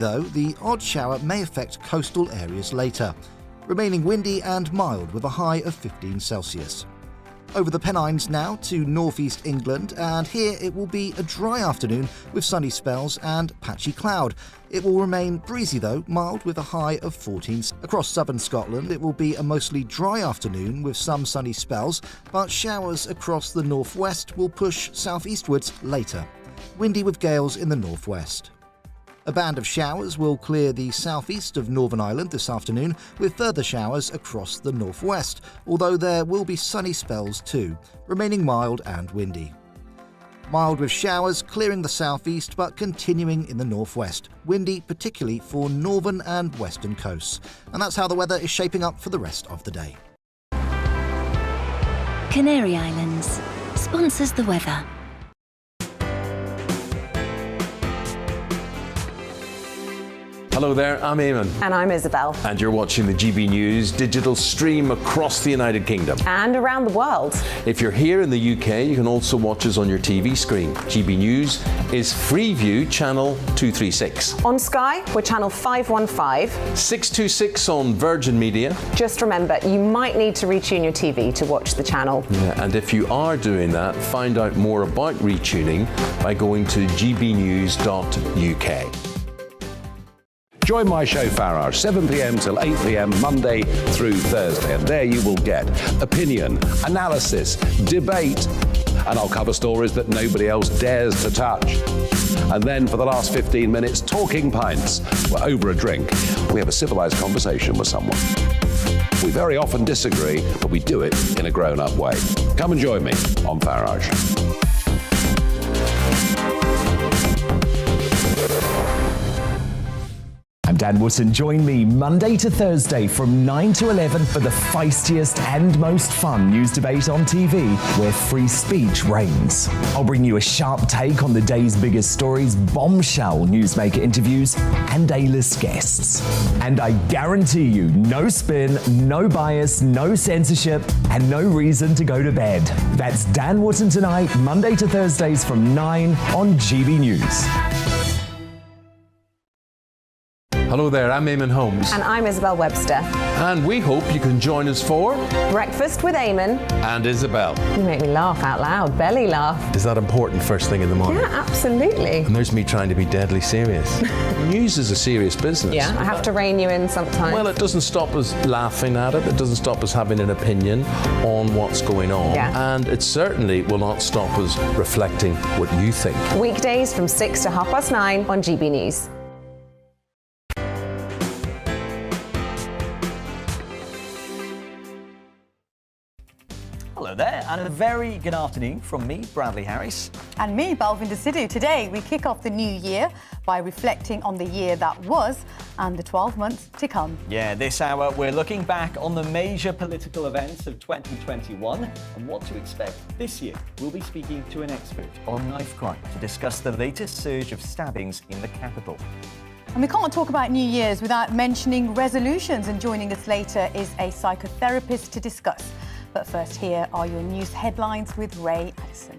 Though the odd shower may affect coastal areas later, remaining windy and mild with a high of 15 Celsius. Over the Pennines now to northeast England, and here it will be a dry afternoon with sunny spells and patchy cloud. It will remain breezy though, mild with a high of 14. Across southern Scotland it will be a mostly dry afternoon with some sunny spells, but showers across the northwest will push southeastwards later. Windy with gales in the northwest. A band of showers will clear the southeast of Northern Ireland this afternoon, with further showers across the northwest, although there will be sunny spells too, remaining mild and windy. Mild with showers clearing the southeast but continuing in the northwest, windy particularly for northern and western coasts. And that's how the weather is shaping up for the rest of the day. Canary Islands sponsors the weather. Hello there, I'm Eamon. And I'm Isabel. And you're watching the GB News digital stream across the United Kingdom. And around the world. If you're here in the UK, you can also watch us on your TV screen. GB News is Freeview channel 236. On Sky, we're channel 515. 626 on Virgin Media. Just remember, you might need to retune your TV to watch the channel. Yeah, and if you are doing that, find out more about retuning by going to gbnews.uk. Join my show Farage, 7 p.m. till 8 p.m. Monday through Thursday, and there you will get opinion, analysis, debate, and I'll cover stories that nobody else dares to touch. And then for the last 15 minutes, talking pints. We're over a drink. We have a civilized conversation with someone. We very often disagree, but we do it in a grown-up way. Come and join me on Farage. I'm Dan Wootton. Join me Monday to Thursday from 9 to 11 for the feistiest and most fun news debate on TV, where free speech reigns. I'll bring you a sharp take on the day's biggest stories, bombshell newsmaker interviews, and A-list guests. And I guarantee you, no spin, no bias, no censorship, and no reason to go to bed. That's Dan Wootton tonight, Monday to Thursdays from 9 on GB News. Hello there, I'm Eamon Holmes. And I'm Isabel Webster. And we hope you can join us for Breakfast with Eamon. And Isabel. You make me laugh out loud, belly laugh. Is that important first thing in the morning? Yeah, absolutely. And there's me trying to be deadly serious. News is a serious business. Yeah, I have to rein you in sometimes. Well, it doesn't stop us laughing at it. It doesn't stop us having an opinion on what's going on. Yeah. And it certainly will not stop us reflecting what you think. Weekdays from 6 to 9:30 on GB News. Hello there, and a very good afternoon from me, Bradley Harris. And me, Balvinder Sidhu. Today, we kick off the new year by reflecting on the year that was and the 12 months to come. Yeah, this hour, we're looking back on the major political events of 2021 and what to expect this year. We'll be speaking to an expert on knife crime to discuss the latest surge of stabbings in the capital. And we can't talk about New Year's without mentioning resolutions, and joining us later is a psychotherapist to discuss. But first, here are your news headlines with Ray Addison.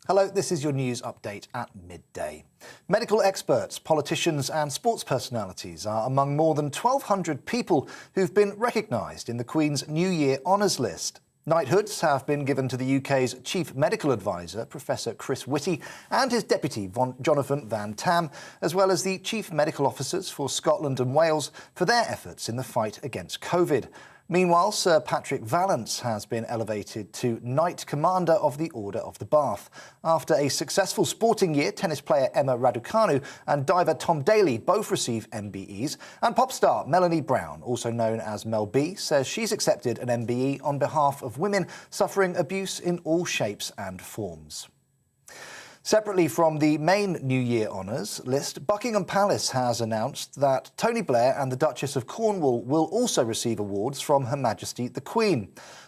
Hello, this is your news update at midday. Medical experts, politicians and sports personalities are among more than 1,200 people who've been recognised in the Queen's New Year Honours List. Knighthoods have been given to the UK's Chief Medical Advisor, Professor Chris Whitty, and his deputy, Jonathan Van Tam, as well as the Chief Medical Officers for Scotland and Wales for their efforts in the fight against COVID. Meanwhile, Sir Patrick Vallance has been elevated to Knight Commander of the Order of the Bath. After a successful sporting year, tennis player Emma Raducanu and diver Tom Daley both receive MBEs. And pop star Melanie Brown, also known as Mel B, says she's accepted an MBE on behalf of women suffering abuse in all shapes and forms. Separately from the main New Year honours list, Buckingham Palace has announced that Tony Blair and the Duchess of Cornwall will also receive awards from Her Majesty the Queen.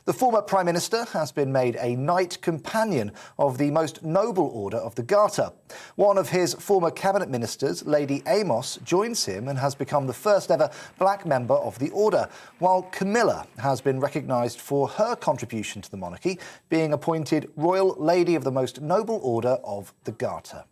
The former Prime Minister has been made a Knight Companion of the Most Noble Order of the Garter. One of his former cabinet ministers, Lady Amos, joins him and has become the first ever black member of the order, while Camilla has been recognised for her contribution to the monarchy, being appointed Royal Lady of the Most Noble Order of the Garter.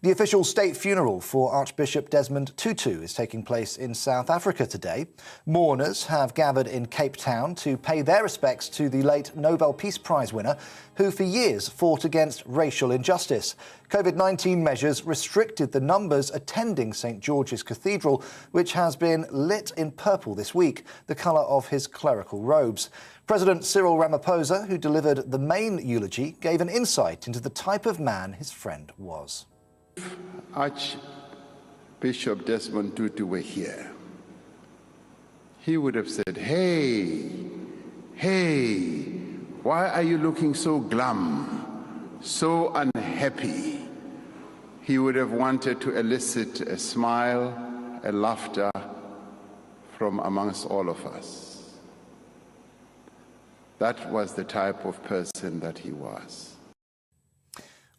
The official state funeral for Archbishop Desmond Tutu is taking place in South Africa today. Mourners have gathered in Cape Town to pay their respects to the late Nobel Peace Prize winner, who for years fought against racial injustice. COVID-19 measures restricted the numbers attending St George's Cathedral, which has been lit in purple this week, the colour of his clerical robes. President Cyril Ramaphosa, who delivered the main eulogy, gave an insight into the type of man his friend was. Archbishop Desmond Tutu were here, he would have said, hey, why are you looking so glum, so unhappy? He would have wanted to elicit a smile, a laughter from amongst all of us. That was the type of person that he was.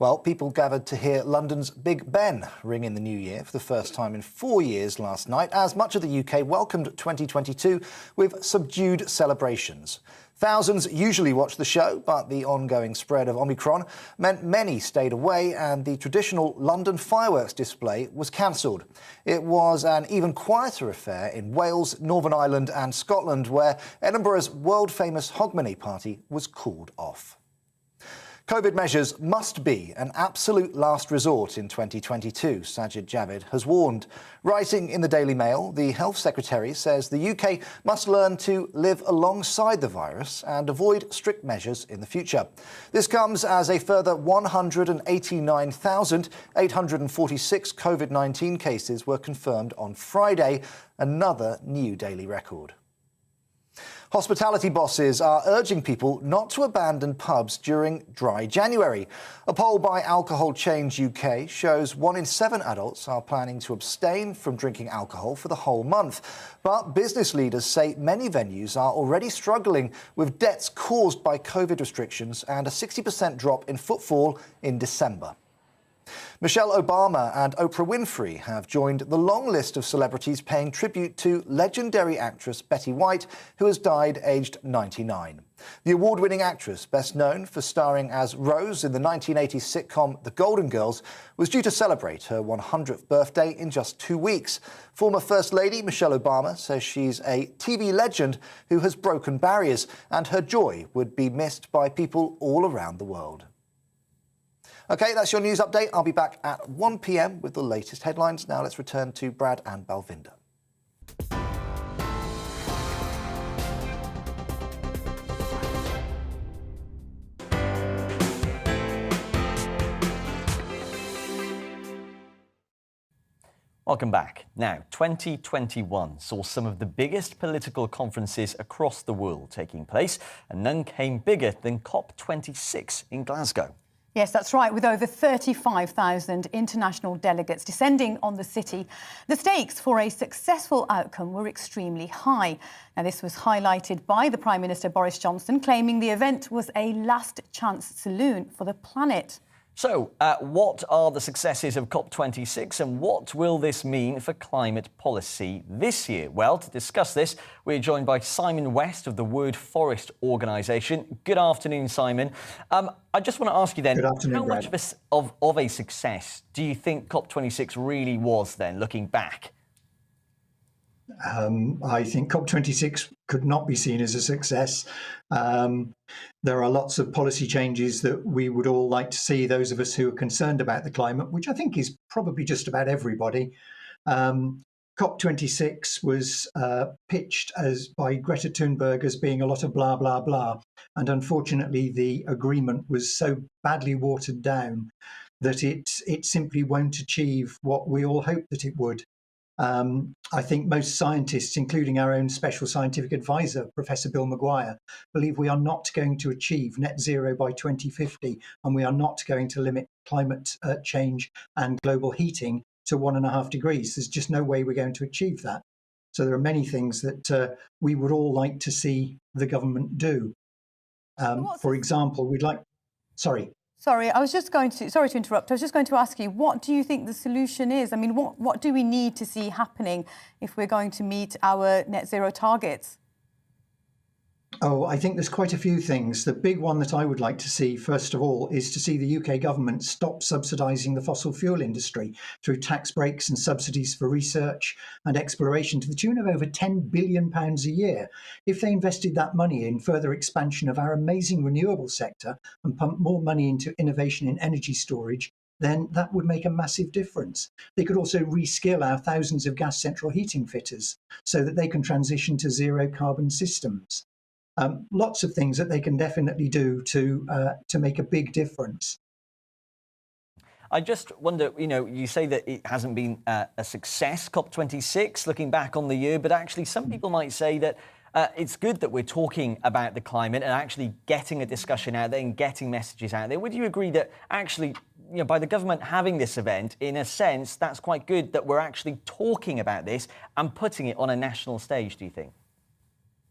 Well, people gathered to hear London's Big Ben ring in the new year for the first time in 4 years last night, as much of the UK welcomed 2022 with subdued celebrations. Thousands usually watch the show, but the ongoing spread of Omicron meant many stayed away and the traditional London fireworks display was cancelled. It was an even quieter affair in Wales, Northern Ireland and Scotland, where Edinburgh's world-famous Hogmanay party was called off. COVID measures must be an absolute last resort in 2022, Sajid Javid has warned. Writing in the Daily Mail, the Health Secretary says the UK must learn to live alongside the virus and avoid strict measures in the future. This comes as a further 189,846 COVID-19 cases were confirmed on Friday, another new daily record. Hospitality bosses are urging people not to abandon pubs during dry January. A poll by Alcohol Change UK shows 1 in 7 adults are planning to abstain from drinking alcohol for the whole month. But business leaders say many venues are already struggling with debts caused by COVID restrictions and a 60% drop in footfall in December. Michelle Obama and Oprah Winfrey have joined the long list of celebrities paying tribute to legendary actress Betty White, who has died aged 99. The award-winning actress, best known for starring as Rose in the 1980s sitcom The Golden Girls, was due to celebrate her 100th birthday in just 2 weeks. Former First Lady Michelle Obama says she's a TV legend who has broken barriers, and her joy would be missed by people all around the world. OK, that's your news update. I'll be back at 1 p.m. with the latest headlines. Now let's return to Brad and Balvinda. Welcome back. Now, 2021 saw some of the biggest political conferences across the world taking place, and none came bigger than COP26 in Glasgow. Yes, that's right. With over 35,000 international delegates descending on the city, the stakes for a successful outcome were extremely high. Now, this was highlighted by the Prime Minister Boris Johnson, claiming the event was a last-chance saloon for the planet. So, what are the successes of COP26 and what will this mean for climate policy this year? Well, to discuss this, we're joined by Simon West of the Word Forest Organisation. Good afternoon, Simon. I just want to ask you then, how much of a success do you think COP26 really was then, looking back? I think COP26 could not be seen as a success. There are lots of policy changes that we would all like to see, those of us who are concerned about the climate, which I think is probably just about everybody. COP26 was pitched as by Greta Thunberg as being a lot of blah, blah, blah. And unfortunately, the agreement was so badly watered down that it simply won't achieve what we all hoped that it would. I think most scientists, including our own special scientific advisor, Professor Bill Maguire, believe we are not going to achieve net zero by 2050, and we are not going to limit climate change and global heating to 1.5 degrees. There's just no way we're going to achieve that. So there are many things that we would all like to see the government do. For example, we'd like, sorry. Sorry, sorry to interrupt. I was just going to ask you, what do you think the solution is? I mean, what do we need to see happening if we're going to meet our net zero targets? Oh, I think there's quite a few things. The big one that I would like to see, first of all, is to see the UK government stop subsidising the fossil fuel industry through tax breaks and subsidies for research and exploration to the tune of over £10 billion a year. If they invested that money in further expansion of our amazing renewable sector and pumped more money into innovation in energy storage, then that would make a massive difference. They could also reskill our thousands of gas central heating fitters so that they can transition to zero carbon systems. Lots of things that they can definitely do to make a big difference. I just wonder, you say that it hasn't been a success, COP26, looking back on the year, but actually some people might say that it's good that we're talking about the climate and actually getting a discussion out there and getting messages out there. Would you agree that actually, by the government having this event, in a sense, that's quite good that we're actually talking about this and putting it on a national stage, do you think?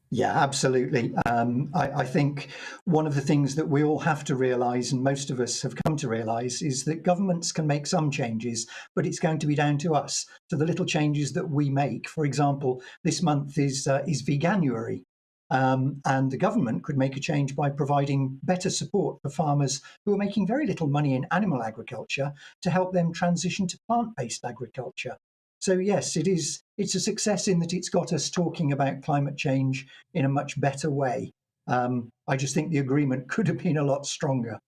Yeah, absolutely. I think one of the things that we all have to realise, and most of us have come to realise, is that governments can make some changes, but it's going to be down to us, to the little changes that we make. For example, this month is Veganuary, and the government could make a change by providing better support for farmers who are making very little money in animal agriculture to help them transition to plant-based agriculture. So yes, it's a success in that it's got us talking about climate change in a much better way. I just think the agreement could have been a lot stronger.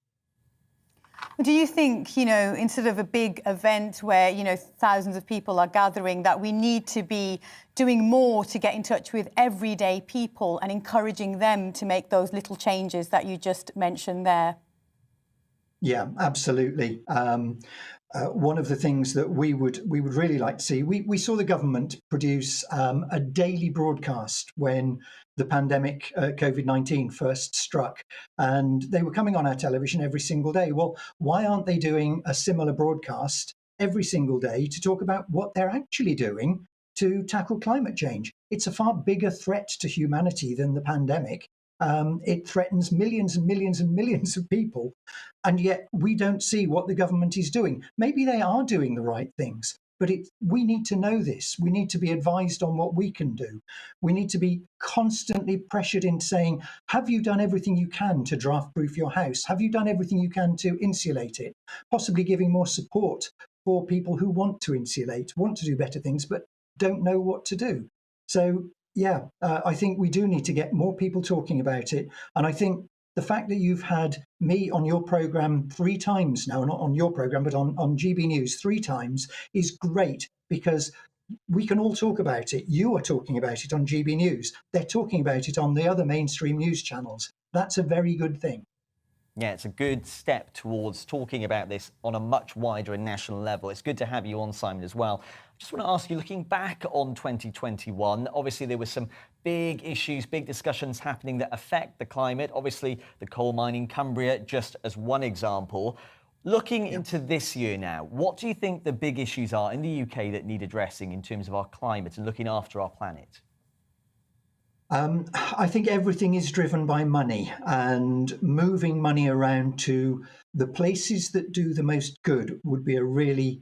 Do you think, instead of a big event where, thousands of people are gathering, that we need to be doing more to get in touch with everyday people and encouraging them to make those little changes that you just mentioned there? Yeah, absolutely. One of the things that we would really like to see, we saw the government produce a daily broadcast when the pandemic, COVID-19, first struck, and they were coming on our television every single day. Well, why aren't they doing a similar broadcast every single day to talk about what they're actually doing to tackle climate change? It's a far bigger threat to humanity than the pandemic. It threatens millions and millions and millions of people, and yet we don't see what the government is doing. Maybe they are doing the right things, but we need to know this. We need to be advised on what we can do. We need to be constantly pressured in saying, have you done everything you can to draft-proof your house? Have you done everything you can to insulate it? Possibly giving more support for people who want to insulate, want to do better things, but don't know what to do. So yeah, I think we do need to get more people talking about it. And I think the fact that you've had me on your programme 3 times now, not on your programme, but on GB News 3 times, is great, because we can all talk about it. You are talking about it on GB News. They're talking about it on the other mainstream news channels. That's a very good thing. Yeah, it's a good step towards talking about this on a much wider and national level. It's good to have you on, Simon, as well. I just want to ask you, looking back on 2021, obviously there were some big issues, big discussions happening that affect the climate. Obviously, the coal mine in Cumbria, just as one example. Looking into this year now, what do you think the big issues are in the UK that need addressing in terms of our climate and looking after our planet? I think everything is driven by money, and moving money around to the places that do the most good would be a really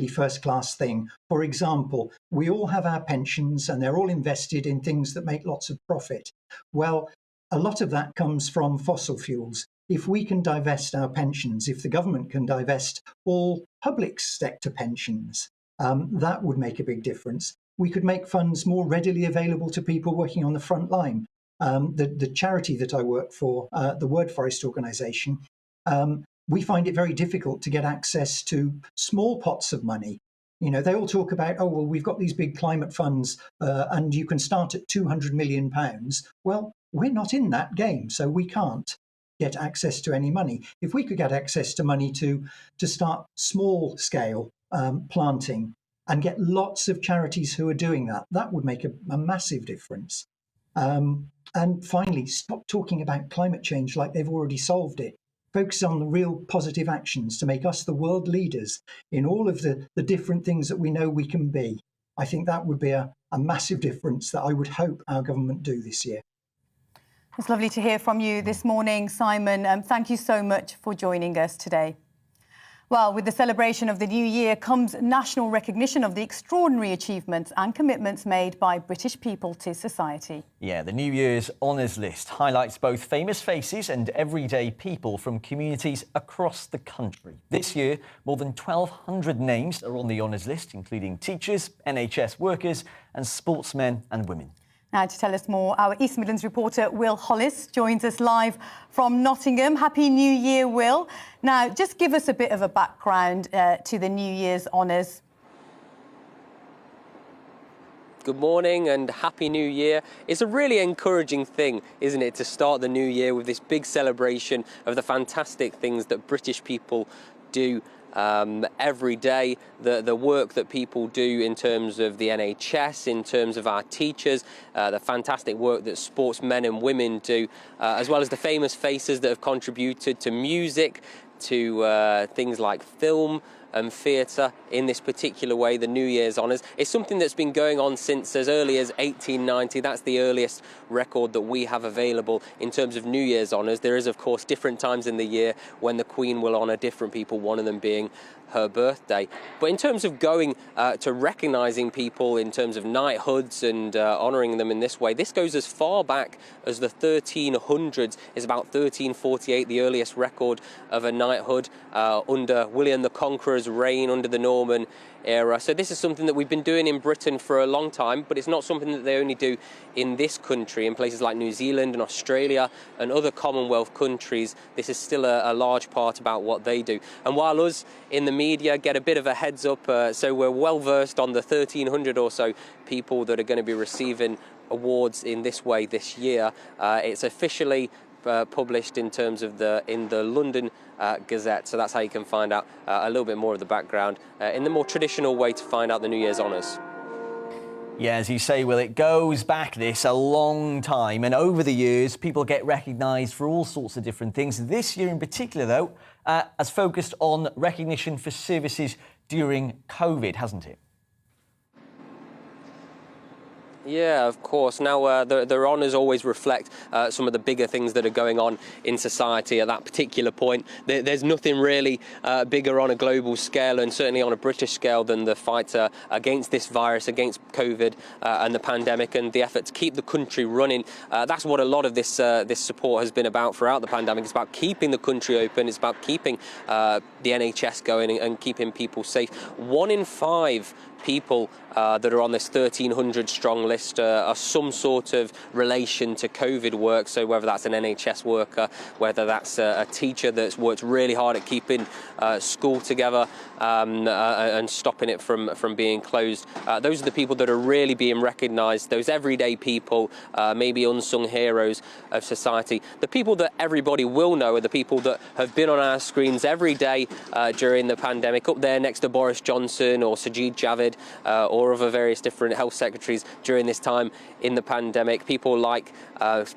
first-class thing. For example, we all have our pensions and they're all invested in things that make lots of profit. Well, a lot of that comes from fossil fuels. If we can divest our pensions, if the government can divest all public sector pensions, that would make a big difference. We could make funds more readily available to people working on the front line. The charity that I work for, the Word Forest organisation, we find it very difficult to get access to small pots of money. They all talk about, oh, well, we've got these big climate funds and you can start at £200 million. Well, we're not in that game, so we can't get access to any money. If we could get access to money to start small scale planting, and get lots of charities who are doing that, that would make a massive difference. And finally, stop talking about climate change like they've already solved it. Focus on the real positive actions to make us the world leaders in all of the different things that we know we can be. I think that would be a massive difference that I would hope our government do this year. It's lovely to hear from you this morning, Simon. Thank you so much for joining us today. Well, with the celebration of the new year comes national recognition of the extraordinary achievements and commitments made by British people to society. Yeah, the New Year's Honours List highlights both famous faces and everyday people from communities across the country. This year, more than 1,200 names are on the Honours List, including teachers, NHS workers and sportsmen and women. Now, to tell us more, our East Midlands reporter Will Hollis joins us live from Nottingham. Happy New Year, Will. Now, just give us a bit of a background to the New Year's Honours. Good morning and Happy New Year. It's a really encouraging thing, isn't it, to start the new year with this big celebration of the fantastic things that British people do every day, the work that people do in terms of the NHS, in terms of our teachers, the fantastic work that sportsmen and women do, as well as the famous faces that have contributed to music, to things like film and theatre in this particular way, the New Year's Honours. It's something that's been going on since as early as 1890. That's the earliest record that we have available in terms of New Year's Honours. There is, of course, different times in the year when the Queen will honour different people, one of them being her birthday. But in terms of going to recognising people in terms of knighthoods and honouring them in this way, this goes as far back as the 1300s. It's about 1348, the earliest record of a knighthood under William the Conqueror's reign under the Norman era. So this is something that we've been doing in Britain for a long time, but it's not something that they only do in this country. In places like New Zealand and Australia and other Commonwealth countries, this is still a large part about what they do. And while us in the media get a bit of a heads up, so we're well versed on the 1,300 or so people that are going to be receiving awards in this way this year, it's officially published in terms of in the London Gazette, so that's how you can find out a little bit more of the background in the more traditional way to find out the New Year's Honours. Yeah, as you say, Will, it goes back this a long time, and over the years people get recognised for all sorts of different things. This year in particular, though, has focused on recognition for services during COVID, hasn't it? Yeah, of course. Now, their honours always reflect some of the bigger things that are going on in society at that particular point. There's nothing really bigger on a global scale and certainly on a British scale than the fight against this virus, against COVID and the pandemic and the effort to keep the country running. That's what a lot of this support has been about throughout the pandemic. It's about keeping the country open. It's about keeping the NHS going and keeping people safe. 1 in 5 people that are on this 1,300 strong list are some sort of relation to COVID work. So whether that's an NHS worker, whether that's a teacher that's worked really hard at keeping school together and stopping it from being closed. Those are the people that are really being recognised, those everyday people, maybe unsung heroes of society. The people that everybody will know are the people that have been on our screens every day during the pandemic, up there next to Boris Johnson or Sajid Javid, or other various different health secretaries during this time in the pandemic. People like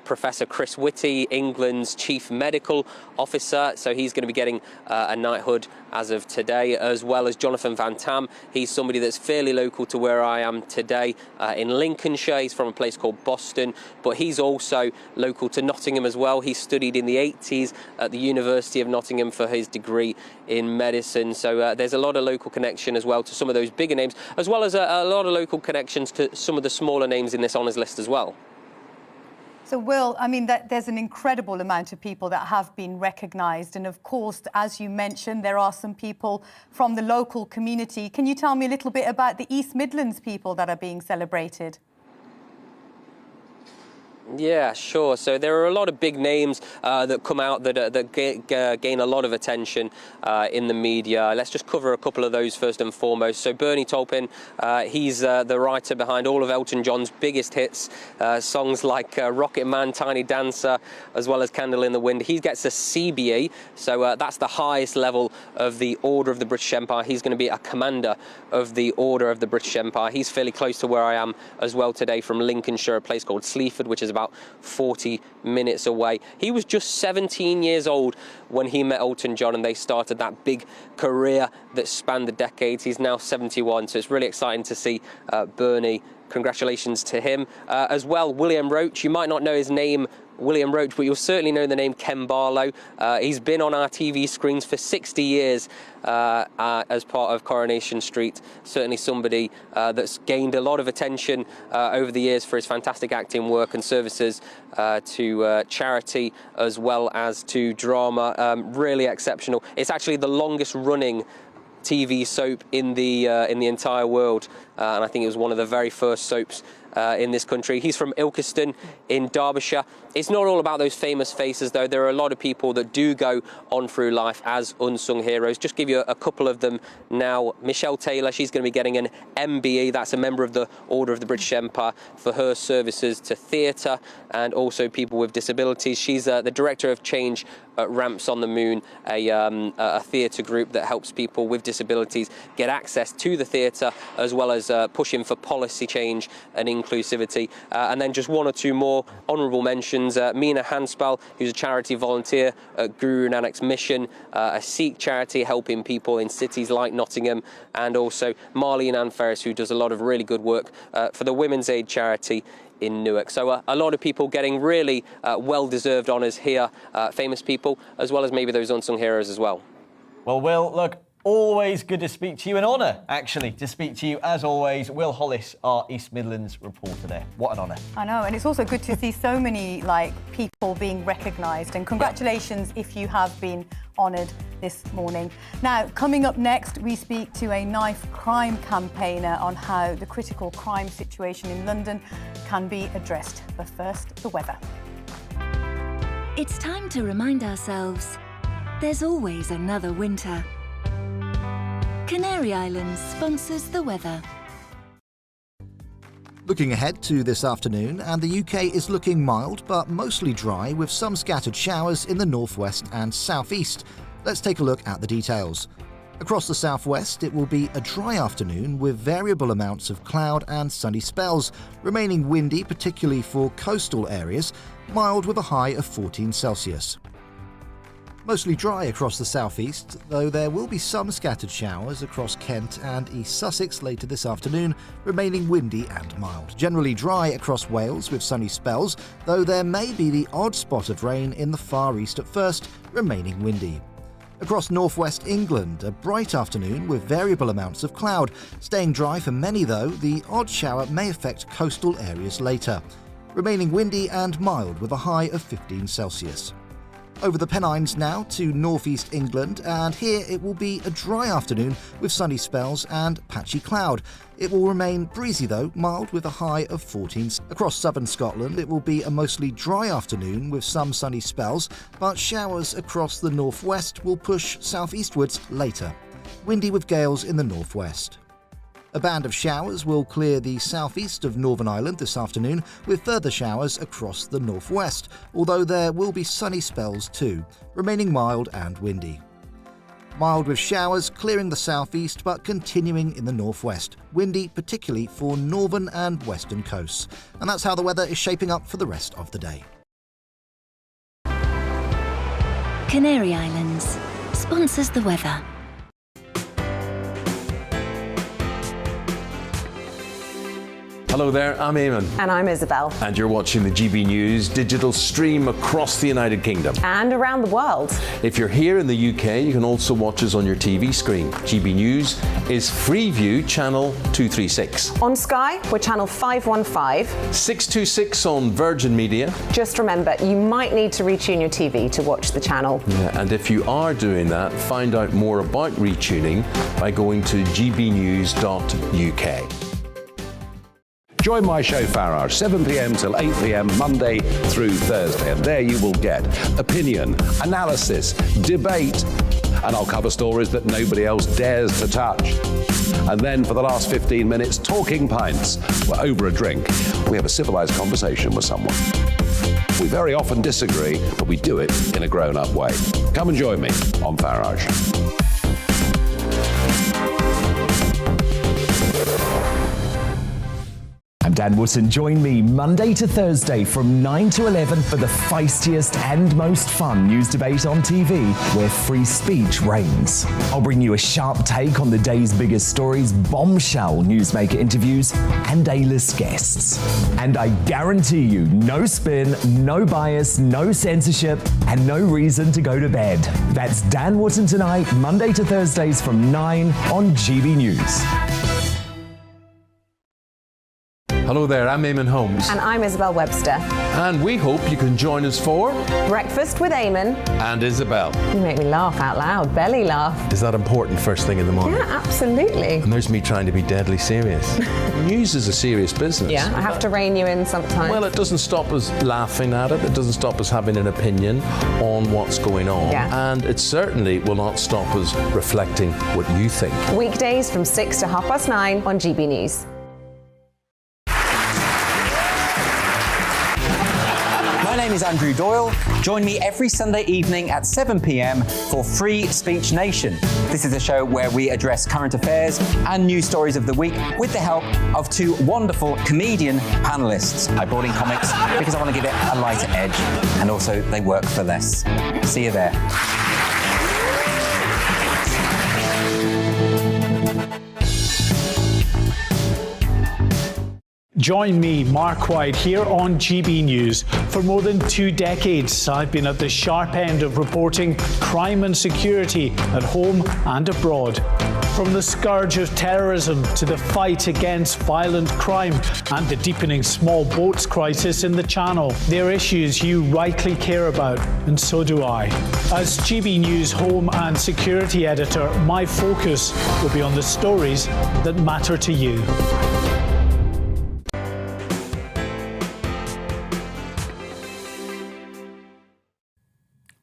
Professor Chris Whitty, England's chief medical officer, so he's going to be getting a knighthood as of today, as well as Jonathan Van Tam. He's somebody that's fairly local to where I am today in Lincolnshire. He's from a place called Boston, but he's also local to Nottingham as well. He studied in the 80s at the University of Nottingham for his degree in medicine. So there's a lot of local connection as well to some of those bigger names, as well as a lot of local connections to some of the smaller names in this honours list as well. So, Will, I mean, there's an incredible amount of people that have been recognised. And of course, as you mentioned, there are some people from the local community. Can you tell me a little bit about the East Midlands people that are being celebrated? Yeah, sure. So there are a lot of big names that come out that gain a lot of attention in the media. Let's just cover a couple of those first and foremost. So Bernie Taupin, he's the writer behind all of Elton John's biggest hits, songs like Rocket Man, Tiny Dancer, as well as Candle in the Wind. He gets a CBE, so that's the highest level of the Order of the British Empire. He's going to be a commander of the Order of the British Empire. He's fairly close to where I am as well today, from Lincolnshire, a place called Sleaford, which is about 40 minutes away. He was just 17 years old when he met Elton John and they started that big career that spanned the decades. He's now 71, so it's really exciting to see Bernie. Congratulations to him. As well, William Roach. You might not know his name, William Roach, but you'll certainly know the name Ken Barlow. He's been on our TV screens for 60 years as part of Coronation Street. Certainly somebody that's gained a lot of attention over the years for his fantastic acting work and services to charity as well as to drama. Really exceptional. It's actually the longest running TV soap in the entire world, and I think it was one of the very first soaps in this country. He's from Ilkeston in Derbyshire. It's not all about those famous faces, though. There are a lot of people that do go on through life as unsung heroes. Just give you a couple of them now. Michelle Taylor, she's going to be getting an MBE. That's a member of the Order of the British Empire for her services to theatre and also people with disabilities. She's the director of change at Ramps on the Moon, a theatre group that helps people with disabilities get access to the theatre, as well as pushing for policy change and inclusivity. And then just one or two more honourable mentions. Meena Hanspal, who's a charity volunteer at Guru Nanak's Mission, a Sikh charity helping people in cities like Nottingham, and also Marlene Ann Ferris, who does a lot of really good work for the Women's Aid charity in Newark. So a lot of people getting really well-deserved honours here, famous people, as well as maybe those unsung heroes as well. Well, Will, look, always good to speak to you. An honour, actually, to speak to you, as always. Will Hollis, our East Midlands reporter there. What an honour. I know, and it's also good to see so many people being recognised, and congratulations if you have been honoured this morning. Now, coming up next, we speak to a knife crime campaigner on how the critical crime situation in London can be addressed. But first, the weather. It's time to remind ourselves there's always another winter. Canary Islands sponsors the weather. Looking ahead to this afternoon, and the UK is looking mild but mostly dry with some scattered showers in the northwest and southeast. Let's take a look at the details. Across the southwest, it will be a dry afternoon with variable amounts of cloud and sunny spells, remaining windy particularly for coastal areas, mild with a high of 14 Celsius. Mostly dry across the southeast, though there will be some scattered showers across Kent and East Sussex later this afternoon, remaining windy and mild. Generally dry across Wales with sunny spells, though there may be the odd spot of rain in the far east at first, remaining windy. Across northwest England, a bright afternoon with variable amounts of cloud. Staying dry for many though, the odd shower may affect coastal areas later. Remaining windy and mild with a high of 15 Celsius. Over the Pennines now to northeast England, and here it will be a dry afternoon with sunny spells and patchy cloud. It will remain breezy though, mild with a high of 14. Across southern Scotland it will be a mostly dry afternoon with some sunny spells, but showers across the northwest will push southeastwards later. Windy with gales in the northwest. A band of showers will clear the southeast of Northern Ireland this afternoon, with further showers across the northwest, although there will be sunny spells too, remaining mild and windy. Mild with showers clearing the southeast but continuing in the northwest, windy particularly for northern and western coasts. And that's how the weather is shaping up for the rest of the day. Canary Islands sponsors the weather. Hello there, I'm Eamon. And I'm Isabel. And you're watching the GB News digital stream across the United Kingdom. And around the world. If you're here in the UK, you can also watch us on your TV screen. GB News is Freeview channel 236. On Sky, we're channel 515. 626 on Virgin Media. Just remember, you might need to retune your TV to watch the channel. Yeah, and if you are doing that, find out more about retuning by going to gbnews.uk. Join my show Farage, 7 p.m. till 8 p.m. Monday through Thursday, and there you will get opinion, analysis, debate, and I'll cover stories that nobody else dares to touch. And then for the last 15 minutes, talking pints. We're over a drink. We have a civilized conversation with someone. We very often disagree, but we do it in a grown-up way. Come and join me on Farage. And Dan Wootton. Join me Monday to Thursday from 9 to 11 for the feistiest and most fun news debate on TV, where free speech reigns. I'll bring you a sharp take on the day's biggest stories, bombshell newsmaker interviews, and A-list guests. And I guarantee you, no spin, no bias, no censorship, and no reason to go to bed. That's Dan Wootton tonight, Monday to Thursdays from 9 on GB News. Hello there, I'm Eamon Holmes. And I'm Isabel Webster. And we hope you can join us for Breakfast with Eamon. And Isabel. You make me laugh out loud, belly laugh. Is that important first thing in the morning? Yeah, absolutely. And there's me trying to be deadly serious. News is a serious business. Yeah, I have to rein you in sometimes. Well, it doesn't stop us laughing at it. It doesn't stop us having an opinion on what's going on. Yeah. And it certainly will not stop us reflecting what you think. Weekdays from 6 to 9:30 on GB News. My name is Andrew Doyle. Join me every Sunday evening at 7 p.m. for Free Speech Nation. This is a show where we address current affairs and news stories of the week with the help of two wonderful comedian panellists. I brought in comics because I want to give it a lighter edge, and also they work for less. See you there. Join me, Mark White, here on GB News. For more than 2 decades, I've been at the sharp end of reporting crime and security at home and abroad. From the scourge of terrorism to the fight against violent crime and the deepening small boats crisis in the Channel, they're issues you rightly care about, and so do I. As GB News Home and Security Editor, my focus will be on the stories that matter to you.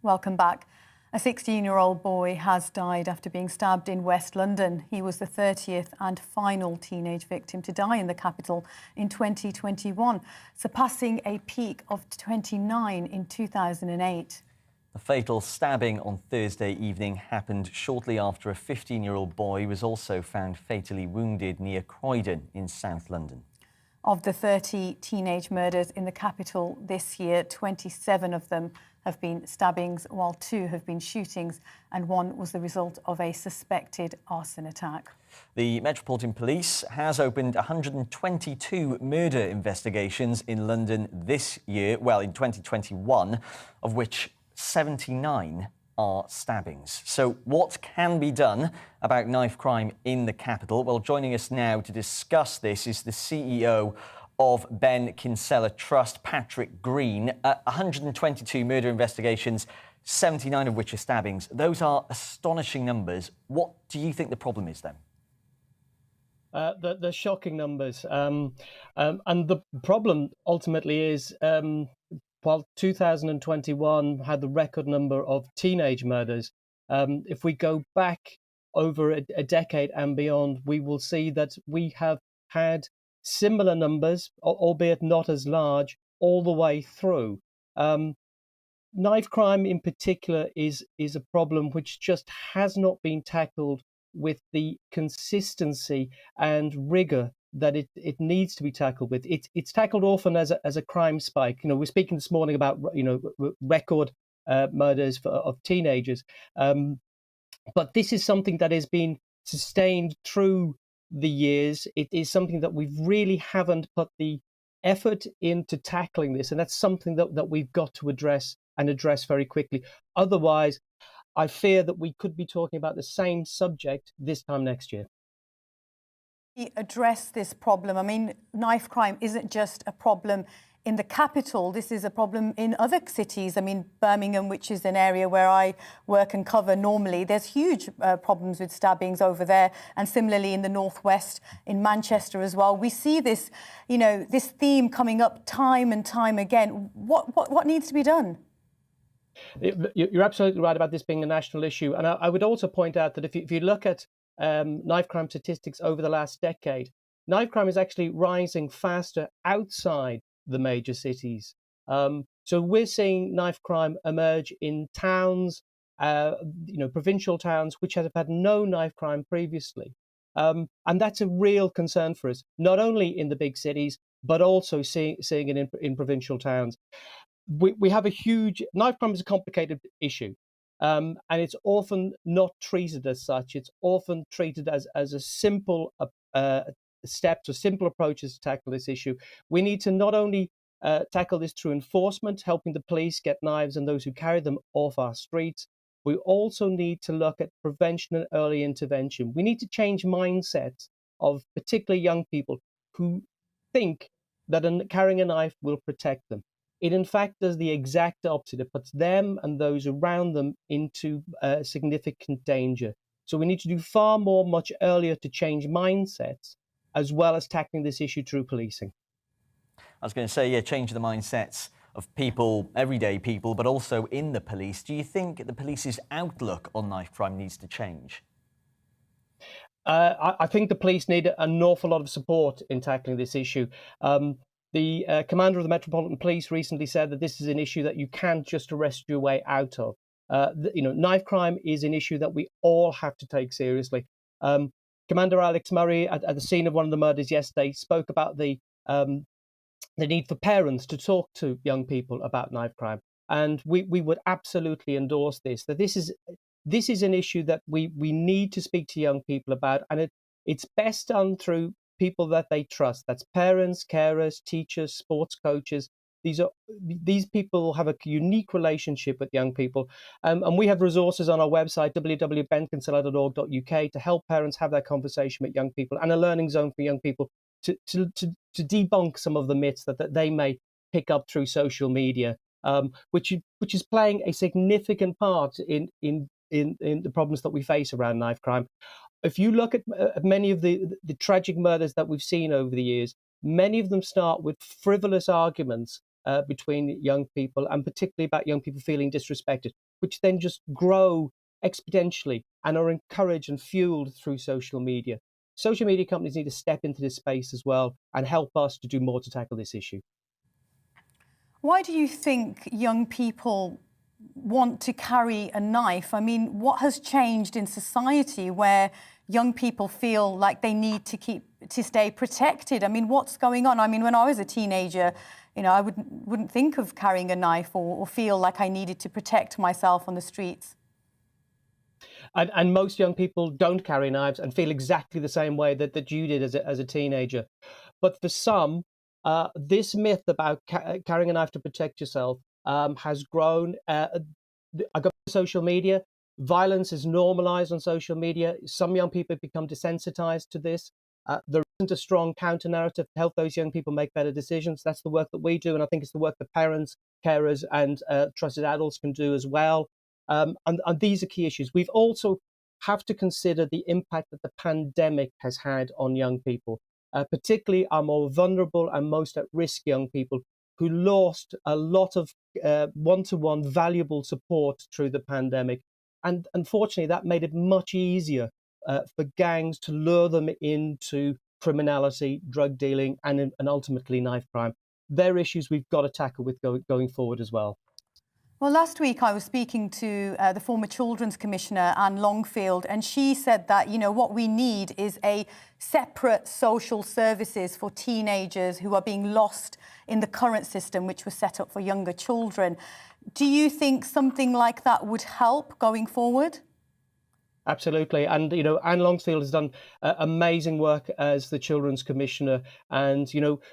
Welcome back. A 16-year-old boy has died after being stabbed in West London. He was the 30th and final teenage victim to die in the capital in 2021, surpassing a peak of 29 in 2008. The fatal stabbing on Thursday evening happened shortly after a 15-year-old boy was also found fatally wounded near Croydon in South London. Of the 30 teenage murders in the capital this year, 27 of them have been stabbings, while 2 have been shootings, and 1 was the result of a suspected arson attack. The Metropolitan Police has opened 122 murder investigations in London this year, well, in 2021, of which 79 are stabbings. So what can be done about knife crime in the capital? Well, joining us now to discuss this is the CEO of Ben Kinsella Trust, Patrick Green. 122 murder investigations, 79 of which are stabbings. Those are astonishing numbers. What do you think the problem is then? The shocking numbers. And the problem ultimately is, while 2021 had the record number of teenage murders, if we go back over a decade and beyond, we will see that we have had similar numbers, albeit not as large, all the way through. Knife crime in particular is a problem which just has not been tackled with the consistency and rigor that it needs to be tackled with. It's tackled often as a crime spike. You know, we're speaking this morning about record murders of teenagers, but this is something that has been sustained through the years. It is something that we really haven't put the effort into tackling this, and that's something that we've got to address very quickly. Otherwise, I fear that we could be talking about the same subject this time next year. Address this problem. I mean, knife crime isn't just a problem in the capital. This is a problem in other cities. I mean, Birmingham, which is an area where I work and cover normally, there's huge problems with stabbings over there. And similarly in the northwest, in Manchester as well. We see this, this theme coming up time and time again. What needs to be done? You're absolutely right about this being a national issue. And I would also point out that if you look at knife crime statistics over the last decade, knife crime is actually rising faster outside the major cities. So we're seeing knife crime emerge in towns, provincial towns, which have had no knife crime previously. And that's a real concern for us, not only in the big cities, but also seeing it in provincial towns. We have a huge knife crime is a complicated issue, and it's often not treated as such. It's often treated as a simple steps or simple approaches to tackle this issue. We need to not only tackle this through enforcement, helping the police get knives and those who carry them off our streets. We also need to look at prevention and early intervention. We need to change mindsets of particularly young people who think that carrying a knife will protect them. It in fact does the exact opposite. It puts them and those around them into significant danger. So we need to do far more, much earlier to change mindsets, as well as tackling this issue through policing. I was going to say, yeah, change the mindsets of people, everyday people, but also in the police. Do you think the police's outlook on knife crime needs to change? I think the police need an awful lot of support in tackling this issue. The commander of the Metropolitan Police recently said that this is an issue that you can't just arrest your way out of. Knife crime is an issue that we all have to take seriously. Commander Alex Murray, at the scene of one of the murders yesterday, spoke about the need for parents to talk to young people about knife crime. And we would absolutely endorse this, that this is an issue that we need to speak to young people about. And it's best done through people that they trust. That's parents, carers, teachers, sports coaches. These people have a unique relationship with young people. And we have resources on our website, www.benconsular.org.uk, to help parents have that conversation with young people, and a learning zone for young people to debunk some of the myths that they may pick up through social media, which is playing a significant part in the problems that we face around knife crime. If you look at many of the tragic murders that we've seen over the years, many of them start with frivolous arguments between young people, and particularly about young people feeling disrespected, which then just grow exponentially and are encouraged and fueled through social media. Social media companies need to step into this space as well and help us to do more to tackle this issue. Why do you think young people want to carry a knife? I mean, what has changed in society where young people feel like they need to stay protected? I mean, what's going on? I mean, when I was a teenager, I wouldn't think of carrying a knife or feel like I needed to protect myself on the streets. And most young people don't carry knives and feel exactly the same way that you did as a teenager. But for some, this myth about carrying a knife to protect yourself has grown. I go to social media. Violence is normalized on social media. Some young people have become desensitized to this. There isn't a strong counter-narrative to help those young people make better decisions. That's the work that we do, and I think it's the work that parents, carers, and trusted adults can do as well. And these are key issues. We've also have to consider the impact that the pandemic has had on young people, particularly our more vulnerable and most at-risk young people who lost a lot of one-to-one valuable support through the pandemic. And unfortunately, that made it much easier for gangs to lure them into criminality, drug dealing, and ultimately knife crime. They're issues we've got to tackle with going forward as well. Well, last week I was speaking to the former Children's Commissioner, Anne Longfield, and she said that, what we need is a separate social services for teenagers who are being lost in the current system, which was set up for younger children. Do you think something like that would help going forward? Absolutely. And, Anne Longfield has done amazing work as the Children's Commissioner and,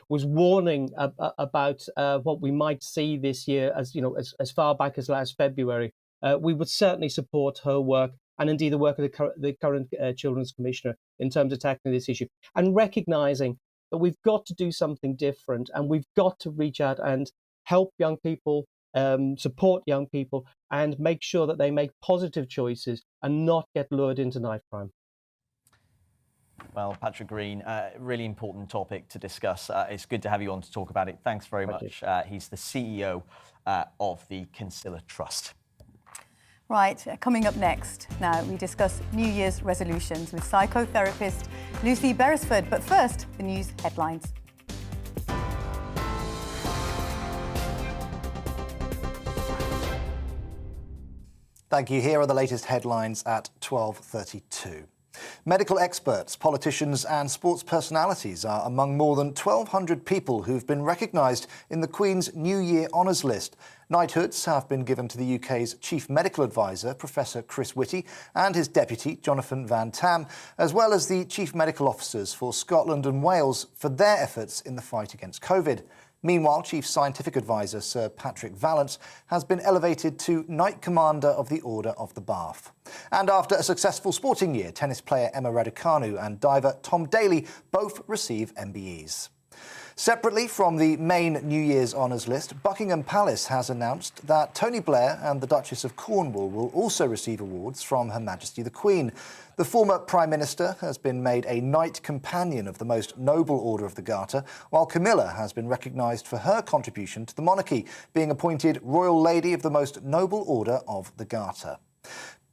was warning about what we might see this year as far back as last February. We would certainly support her work and indeed the work of the current Children's Commissioner in terms of tackling this issue and recognising that we've got to do something different and we've got to reach out and help young people, support young people and make sure that they make positive choices and not get lured into knife crime. Well, Patrick Green, really important topic to discuss. It's good to have you on to talk about it. Thanks very much. He's the CEO of the Kinsella Trust. Right, coming up next, now we discuss New Year's resolutions with psychotherapist Lucy Beresford. But first, the news headlines. Thank you. Here are the latest headlines at 12:32. Medical experts, politicians and sports personalities are among more than 1,200 people who've been recognised in the Queen's New Year Honours List. Knighthoods have been given to the UK's Chief Medical Advisor, Professor Chris Whitty, and his deputy, Jonathan Van Tam, as well as the Chief Medical Officers for Scotland and Wales for their efforts in the fight against COVID. Meanwhile, Chief Scientific Advisor Sir Patrick Vallance has been elevated to Knight Commander of the Order of the Bath. And after a successful sporting year, tennis player Emma Raducanu and diver Tom Daley both receive MBEs. Separately from the main New Year's honours list, Buckingham Palace has announced that Tony Blair and the Duchess of Cornwall will also receive awards from Her Majesty the Queen. The former Prime Minister has been made a Knight Companion of the Most Noble Order of the Garter, while Camilla has been recognised for her contribution to the monarchy, being appointed Royal Lady of the Most Noble Order of the Garter.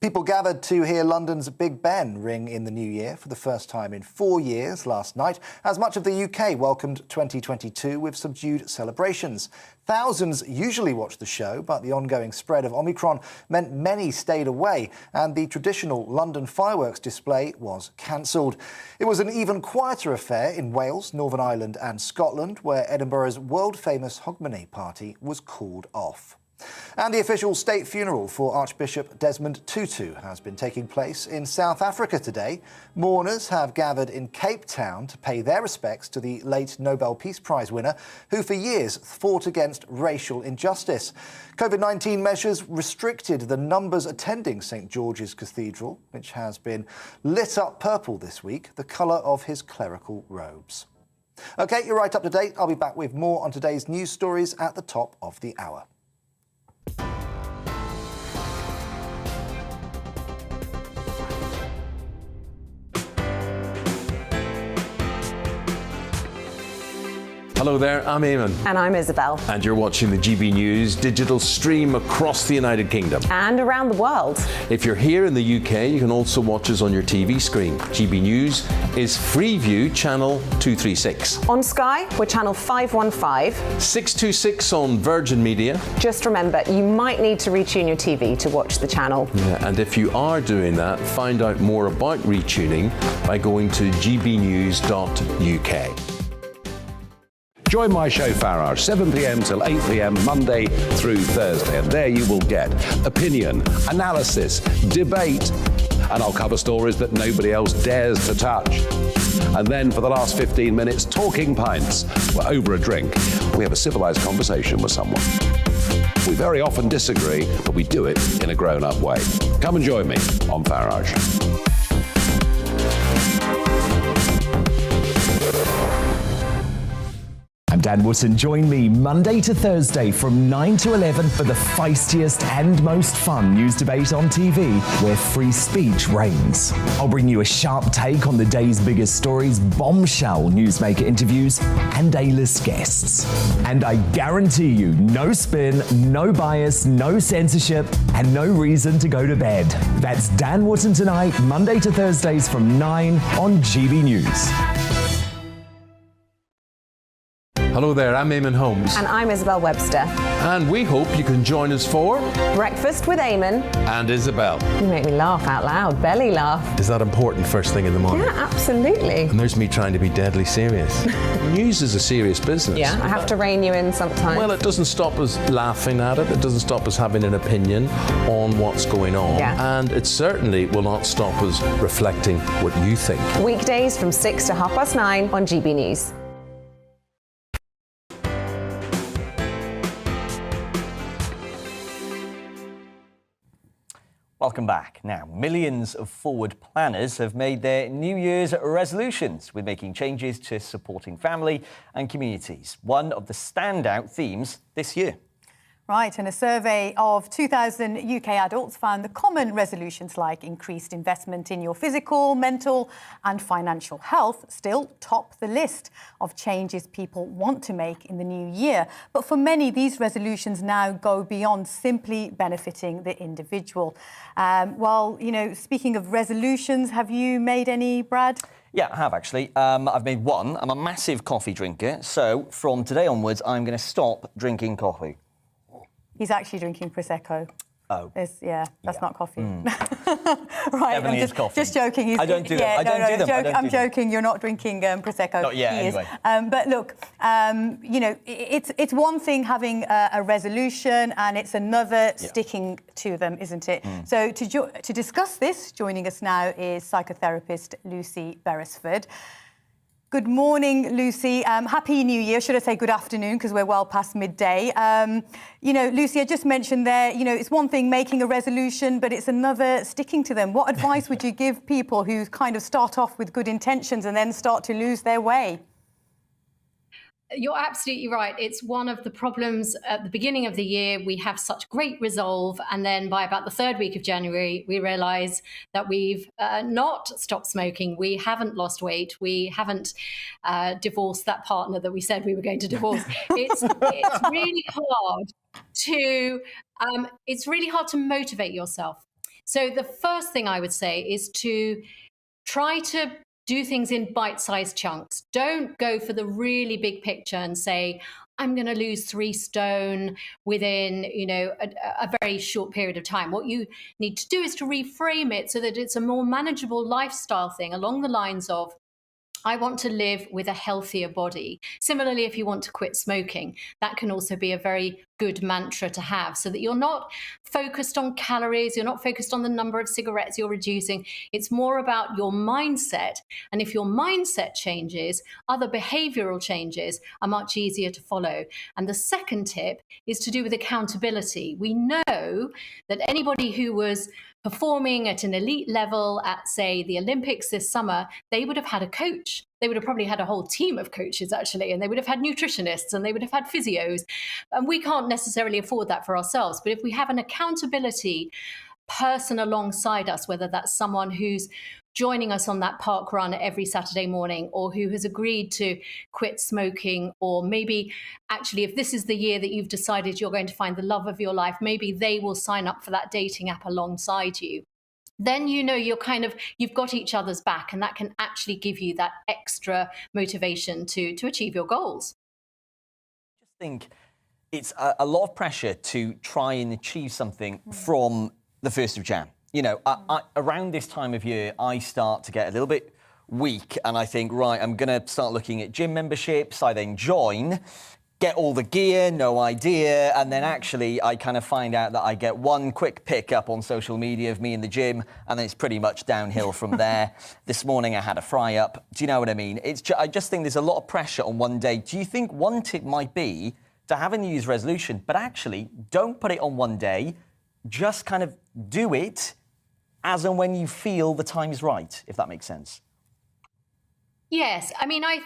People gathered to hear London's Big Ben ring in the new year for the first time in 4 years last night, as much of the UK welcomed 2022 with subdued celebrations. Thousands usually watch the show, but the ongoing spread of Omicron meant many stayed away, and the traditional London fireworks display was cancelled. It was an even quieter affair in Wales, Northern Ireland and Scotland, where Edinburgh's world-famous Hogmanay party was called off. And the official state funeral for Archbishop Desmond Tutu has been taking place in South Africa today. Mourners have gathered in Cape Town to pay their respects to the late Nobel Peace Prize winner, who for years fought against racial injustice. COVID-19 measures restricted the numbers attending St George's Cathedral, which has been lit up purple this week, the colour of his clerical robes. OK, you're right up to date. I'll be back with more on today's news stories at the top of the hour. Hello there, I'm Eamon. And I'm Isabel. And you're watching the GB News digital stream across the United Kingdom. And around the world. If you're here in the UK, you can also watch us on your TV screen. GB News is Freeview channel 236. On Sky, we're channel 515. 626 on Virgin Media. Just remember, you might need to retune your TV to watch the channel. Yeah, and if you are doing that, find out more about retuning by going to gbnews.uk. Join my show Farage, 7 p.m. till 8 p.m. Monday through Thursday, and there you will get opinion, analysis, debate, and I'll cover stories that nobody else dares to touch. And then for the last 15 minutes, talking pints. We're over a drink. We have a civilised conversation with someone. We very often disagree, but we do it in a grown-up way. Come and join me on Farage. I'm Dan Wootton. Join me Monday to Thursday from 9 to 11 for the feistiest and most fun news debate on TV, where free speech reigns. I'll bring you a sharp take on the day's biggest stories, bombshell newsmaker interviews, and A-list guests. And I guarantee you, no spin, no bias, no censorship, and no reason to go to bed. That's Dan Wootton tonight, Monday to Thursdays from 9 on GB News. Hello there, I'm Eamon Holmes. And I'm Isabel Webster. And we hope you can join us for Breakfast with Eamon. And Isabel. You make me laugh out loud, belly laugh. Is that important first thing in the morning? Yeah, absolutely. And there's me trying to be deadly serious. News is a serious business. Yeah, I have to rein you in sometimes. Well, it doesn't stop us laughing at it. It doesn't stop us having an opinion on what's going on. Yeah. And it certainly will not stop us reflecting what you think. Weekdays from 6 to 9:30 on GB News. Welcome back. Now, millions of forward planners have made their New Year's resolutions with making changes to supporting family and communities, one of the standout themes this year. Right, and a survey of 2,000 UK adults found the common resolutions like increased investment in your physical, mental and financial health still top the list of changes people want to make in the new year. But for many, these resolutions now go beyond simply benefiting the individual. Well, you know, speaking of resolutions, have you made any, Brad? Yeah, I have actually. I've made one. I'm a massive coffee drinker. So from today onwards, I'm going to stop drinking coffee. He's actually drinking Prosecco. Oh. That's not coffee. Mm. Right, Definitely is coffee. just joking. I don't do them. I don't do them. I'm joking. You're not drinking Prosecco. Not yet, anyway. But look, you know, it's one thing having a resolution, and it's another sticking to them, isn't it? Mm. So to discuss this, joining us now is psychotherapist Lucy Beresford. Good morning, Lucy. Happy New Year. Should I say good afternoon, because we're well past midday. You know, Lucy, I just mentioned there, you know, it's one thing making a resolution, but it's another sticking to them. What advice would you give people who kind of start off with good intentions and then start to lose their way? You're absolutely right. It's one of the problems at the beginning of the year. We have such great resolve. And then by about the third week of January, we realise that we've not stopped smoking. We haven't lost weight. We haven't divorced that partner that we said we were going to divorce. It's really hard to motivate yourself. So the first thing I would say is to try to do things in bite-sized chunks. Don't go for the really big picture and say, I'm going to lose 3 stone within, you know, a very short period of time. What you need to do is to reframe it so that it's a more manageable lifestyle thing along the lines of, I want to live with a healthier body. Similarly, if you want to quit smoking, that can also be a very good mantra to have, so that you're not focused on calories, you're not focused on the number of cigarettes you're reducing. It's more about your mindset. And if your mindset changes, other behavioral changes are much easier to follow. And the second tip is to do with accountability. We know that anybody who was performing at an elite level at, say, the Olympics this summer, they would have had a coach. They would have probably had a whole team of coaches, actually, and they would have had nutritionists and they would have had physios. And we can't necessarily afford that for ourselves. But if we have an accountability person alongside us, whether that's someone who's joining us on that park run every Saturday morning, or who has agreed to quit smoking, or maybe actually if this is the year that you've decided you're going to find the love of your life, maybe they will sign up for that dating app alongside you. Then you know you've got each other's back, and that can actually give you that extra motivation to achieve your goals. I just think it's a lot of pressure to try and achieve something from the 1st of Jan. You know, around this time of year, I start to get a little bit weak, and I think, right, I'm going to start looking at gym memberships. I then join, get all the gear, no idea, and then actually I kind of find out that I get one quick pick up on social media of me in the gym, and then it's pretty much downhill from there. This morning I had a fry up. Do you know what I mean? I just think there's a lot of pressure on one day. Do you think one tip might be to have a New Year's resolution, but actually don't put it on one day, just kind of do it as and when you feel the time is right, if that makes sense? Yes, I mean, I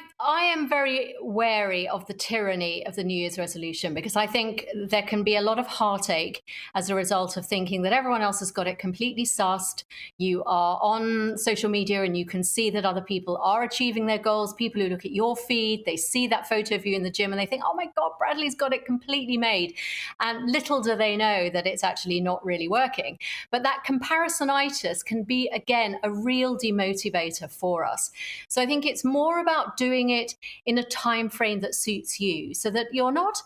am very wary of the tyranny of the New Year's resolution, because I think there can be a lot of heartache as a result of thinking that everyone else has got it completely sussed. You are on social media and you can see that other people are achieving their goals. People who look at your feed, they see that photo of you in the gym and they think, oh my God, Bradley's got it completely made. And little do they know that it's actually not really working. But that comparisonitis can be, again, a real demotivator for us. So I think it's more about doing it in a time frame that suits you, so that you're not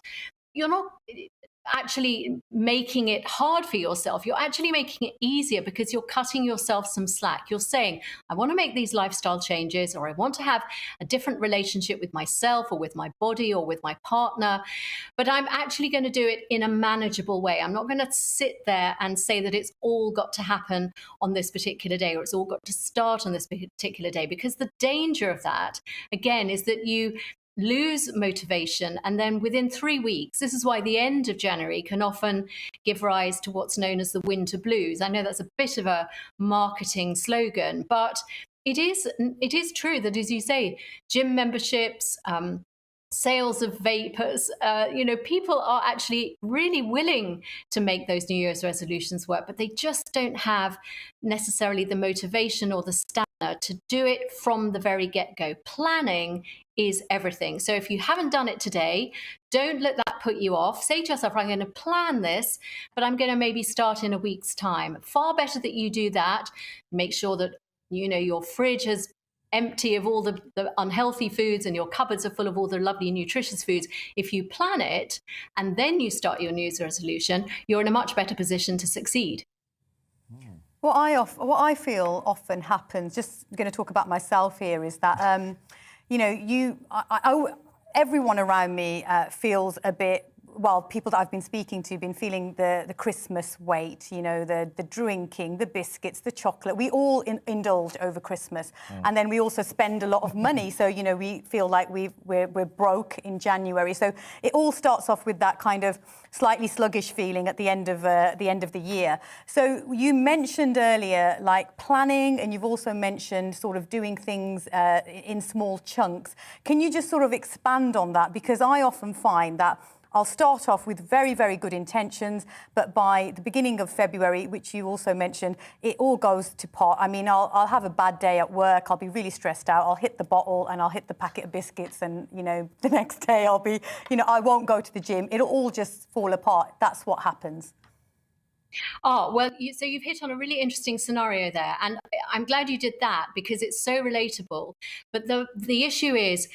actually making it hard for yourself. You're actually making it easier, because you're cutting yourself some slack. You're saying, I want to make these lifestyle changes, or I want to have a different relationship with myself or with my body or with my partner, but I'm actually going to do it in a manageable way. I'm not going to sit there and say that it's all got to happen on this particular day, or it's all got to start on this particular day, because the danger of that, again, is that you lose motivation, and then within 3 weeks, this is why the end of January can often give rise to what's known as the winter blues. I know that's a bit of a marketing slogan, but it is true that, as you say, gym memberships, sales of vapors, people are actually really willing to make those New Year's resolutions work, but they just don't have necessarily the motivation or the stamina to do it from the very get-go. Planning is everything. So if you haven't done it today, don't let that put you off. Say to yourself, I'm going to plan this, but I'm going to maybe start in a week's time. Far better that you do that. Make sure that, your fridge has empty of all the unhealthy foods and your cupboards are full of all the lovely nutritious foods. If you plan it and then you start your New Year's resolution, you're in a much better position to succeed. What I feel often happens, just going to talk about myself here, is that, you know, everyone around me feels a bit, well, people that I've been speaking to have been feeling the Christmas weight, you know, the drinking, the biscuits, the chocolate. We all indulge over Christmas. And then we also spend a lot of money. So, you know, we feel like we're broke in January. So it all starts off with that kind of slightly sluggish feeling at the end of the year. So you mentioned earlier, like, planning, and you've also mentioned sort of doing things in small chunks. Can you just sort of expand on that? Because I often find that I'll start off with very, very good intentions, but by the beginning of February, which you also mentioned, it all goes to pot. I mean, I'll have a bad day at work, I'll be really stressed out, I'll hit the bottle and I'll hit the packet of biscuits, and, you know, the next day I'll be, you know, I won't go to the gym. It'll all just fall apart. That's what happens. Oh, well, so you've hit on a really interesting scenario there. And I'm glad you did that because it's so relatable. But the issue is,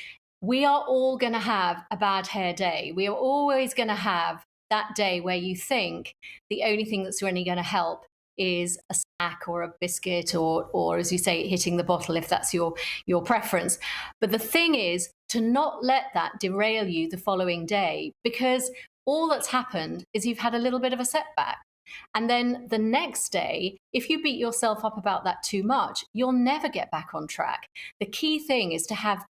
we are all going to have a bad hair day. We are always going to have that day where you think the only thing that's really going to help is a snack or a biscuit or as you say, hitting the bottle, if that's your preference. But the thing is to not let that derail you the following day, because all that's happened is you've had a little bit of a setback. And then the next day, if you beat yourself up about that too much, you'll never get back on track. The key thing is to have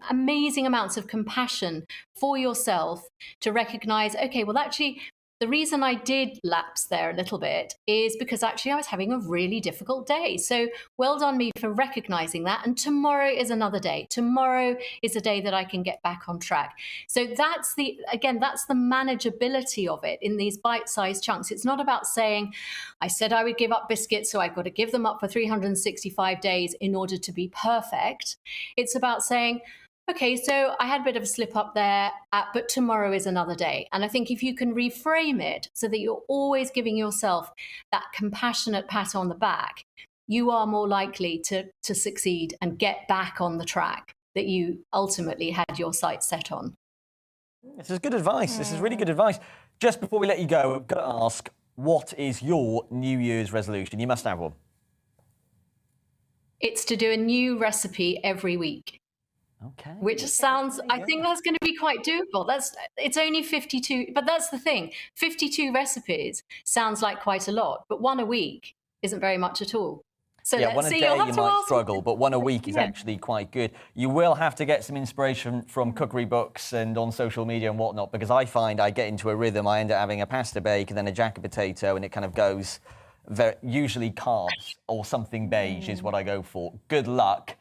amazing amounts of compassion for yourself, to recognize, okay, well, actually, the reason I did lapse there a little bit is because actually I was having a really difficult day. So well done me for recognizing that. And tomorrow is another day. Tomorrow is a day that I can get back on track. So that's the manageability of it in these bite-sized chunks. It's not about saying, I said I would give up biscuits, so I've got to give them up for 365 days in order to be perfect. It's about saying, okay, so I had a bit of a slip up there, but tomorrow is another day. And I think if you can reframe it so that you're always giving yourself that compassionate pat on the back, you are more likely to succeed and get back on the track that you ultimately had your sights set on. This is good advice. This is really good advice. Just before we let you go, I've got to ask, what is your New Year's resolution? You must have one. It's to do a new recipe every week. Okay. Which sounds, I think that's going to be quite doable. It's only 52, but that's the thing. 52 recipes sounds like quite a lot, but one a week isn't very much at all. So yeah, one a day you might struggle, but one a week is actually quite good. You will have to get some inspiration from cookery books and on social media and whatnot, because I find I get into a rhythm. I end up having a pasta bake and then a jacket potato, and it kind of goes usually carbs or something beige is what I go for. Good luck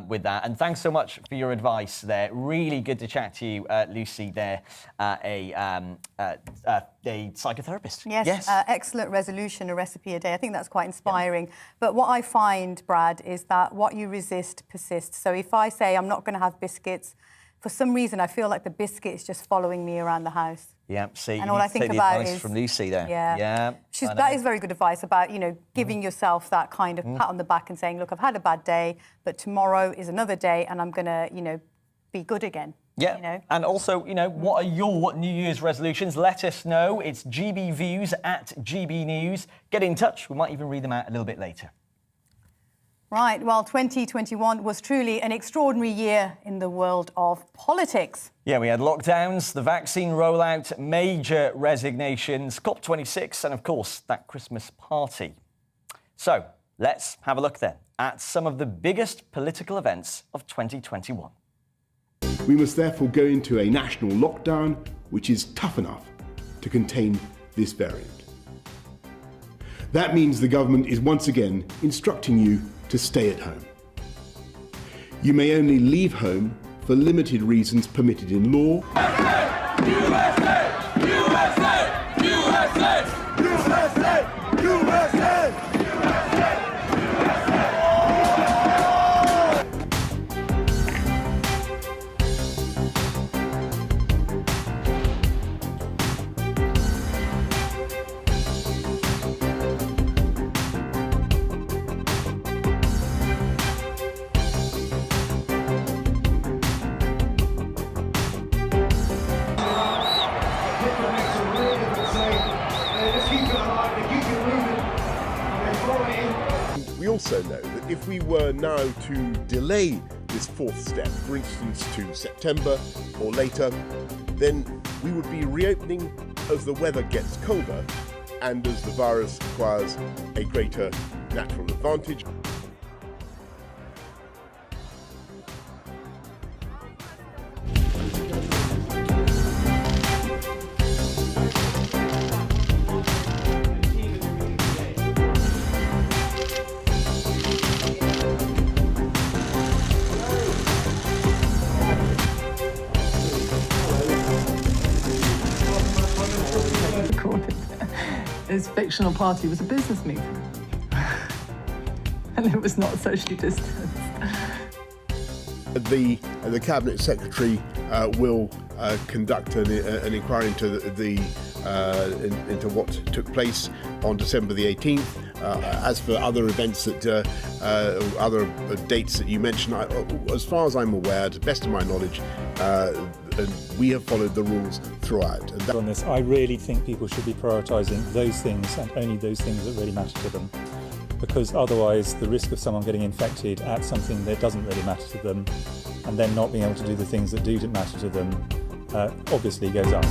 with that. And thanks so much for your advice there. Really good to chat to you, Lucy, there, a psychotherapist. Yes. Excellent resolution, a recipe a day. I think that's quite inspiring. Yeah. But what I find, Brad, is that what you resist persists. So if I say I'm not going to have biscuits, for some reason I feel like the biscuit is just following me around the house. Yeah, see, and you all I take think the about advice is from Lucy there. Yeah. That is very good advice about, you know, giving yourself that kind of pat on the back and saying, look, I've had a bad day, but tomorrow is another day and I'm going to, you know, be good again. Yeah, you know? And also, you know, what are your New Year's resolutions? Let us know. It's GBViews at GBNews. Get in touch. We might even read them out a little bit later. Right, well, 2021 was truly an extraordinary year in the world of politics. Yeah, we had lockdowns, the vaccine rollout, major resignations, COP26, and of course, that Christmas party. So, let's have a look then at some of the biggest political events of 2021. We must therefore go into a national lockdown which is tough enough to contain this variant. That means the government is once again instructing you to stay at home. You may only leave home for limited reasons permitted in law. USA! USA! USA! USA! USA! We also know that if we were now to delay this fourth step, for instance to September or later, then we would be reopening as the weather gets colder and as the virus acquires a greater natural advantage. His fictional party was a business meeting. And it was not socially distanced. The Cabinet Secretary will conduct an inquiry into into what took place on December the 18th. As for other events that other dates that you mentioned, as far as I'm aware, to the best of my knowledge, we have followed the rules throughout. And on this, I really think people should be prioritising those things and only those things that really matter to them, because otherwise the risk of someone getting infected at something that doesn't really matter to them and then not being able to do the things that do matter to them obviously goes up.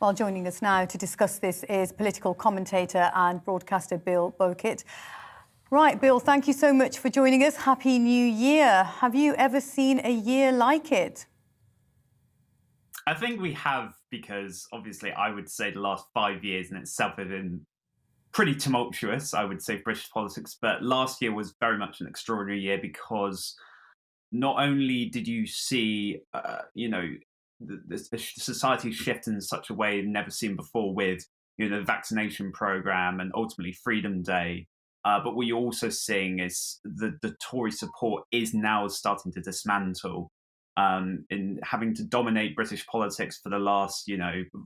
Well, joining us now to discuss this is political commentator and broadcaster Bill Bokit. Right, Bill, thank you so much for joining us. Happy New Year. Have you ever seen a year like it? I think we have, because obviously I would say the last 5 years in itself have been pretty tumultuous, I would say, British politics. But last year was very much an extraordinary year because not only did you see, the society shift in such a way never seen before with, the vaccination program and ultimately Freedom Day. But what you're also seeing is the Tory support is now starting to dismantle, in having to dominate British politics for the last,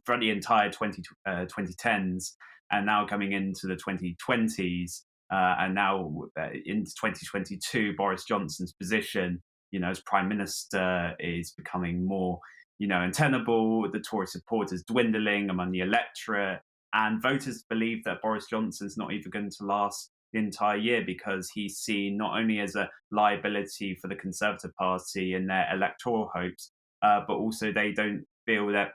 for the entire 2010s, and now coming into the 2020s, and now into 2022, Boris Johnson's position, as Prime Minister is becoming more, untenable. The Tory support is dwindling among the electorate, and voters believe that Boris Johnson's not even going to last the entire year because he's seen not only as a liability for the Conservative Party and their electoral hopes, but also they don't feel that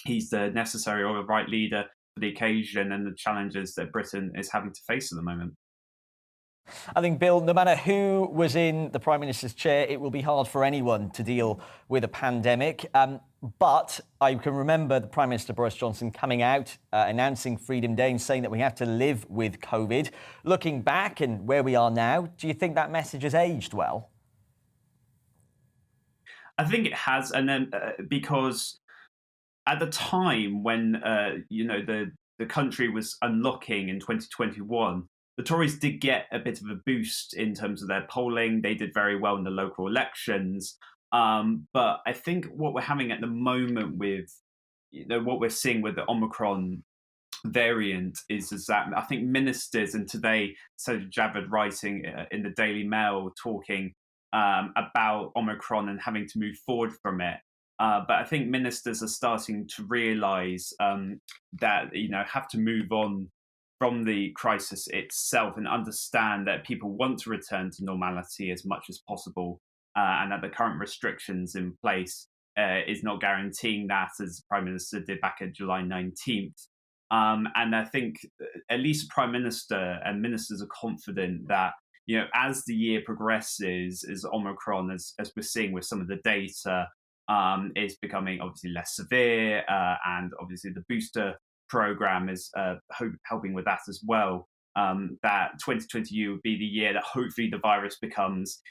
he's the necessary or the right leader for the occasion and the challenges that Britain is having to face at the moment. I think, Bill, no matter who was in the Prime Minister's chair, it will be hard for anyone to deal with a pandemic. But I can remember the Prime Minister, Boris Johnson, coming out, announcing Freedom Day and saying that we have to live with COVID. Looking back and where we are now, do you think that message has aged well? I think it has, and then because at the time when the country was unlocking in 2021, the Tories did get a bit of a boost in terms of their polling. They did very well in the local elections. But I think what we're having at the moment with, what we're seeing with the Omicron variant is that I think ministers, and today, Sajid Javid writing in the Daily Mail talking about Omicron and having to move forward from it. But I think ministers are starting to realise that, have to move on from the crisis itself and understand that people want to return to normality as much as possible, and that the current restrictions in place is not guaranteeing that, as the Prime Minister did back on July 19th. And I think at least the Prime Minister and ministers are confident that, as the year progresses, as Omicron, as we're seeing with some of the data, is becoming obviously less severe, and obviously the booster program is helping with that as well, that 2020 would be the year that hopefully the virus becomes,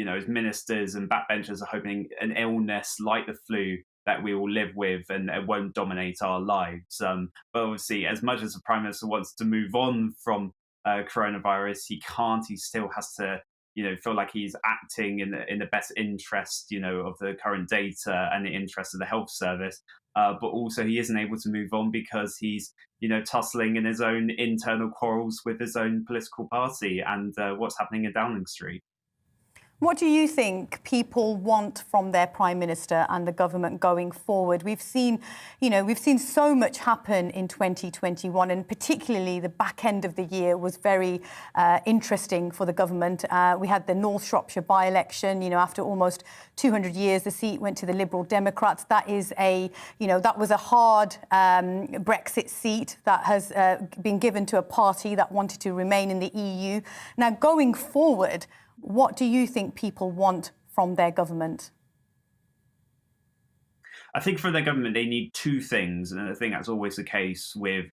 as ministers and backbenchers are hoping, an illness like the flu that we will live with and it won't dominate our lives. But obviously, as much as the Prime Minister wants to move on from coronavirus, he can't. He still has to, feel like he's acting in the best interest, of the current data and the interest of the health service. But also he isn't able to move on because he's, tussling in his own internal quarrels with his own political party and what's happening in Downing Street. What do you think people want from their Prime Minister and the government going forward? We've seen so much happen in 2021, and particularly the back end of the year was very interesting for the government. We had the North Shropshire by-election. After almost 200 years, the seat went to the Liberal Democrats. That was a hard Brexit seat that has been given to a party that wanted to remain in the EU. Now, going forward, what do you think people want from their government? I think for their government, they need two things, and I think that's always the case with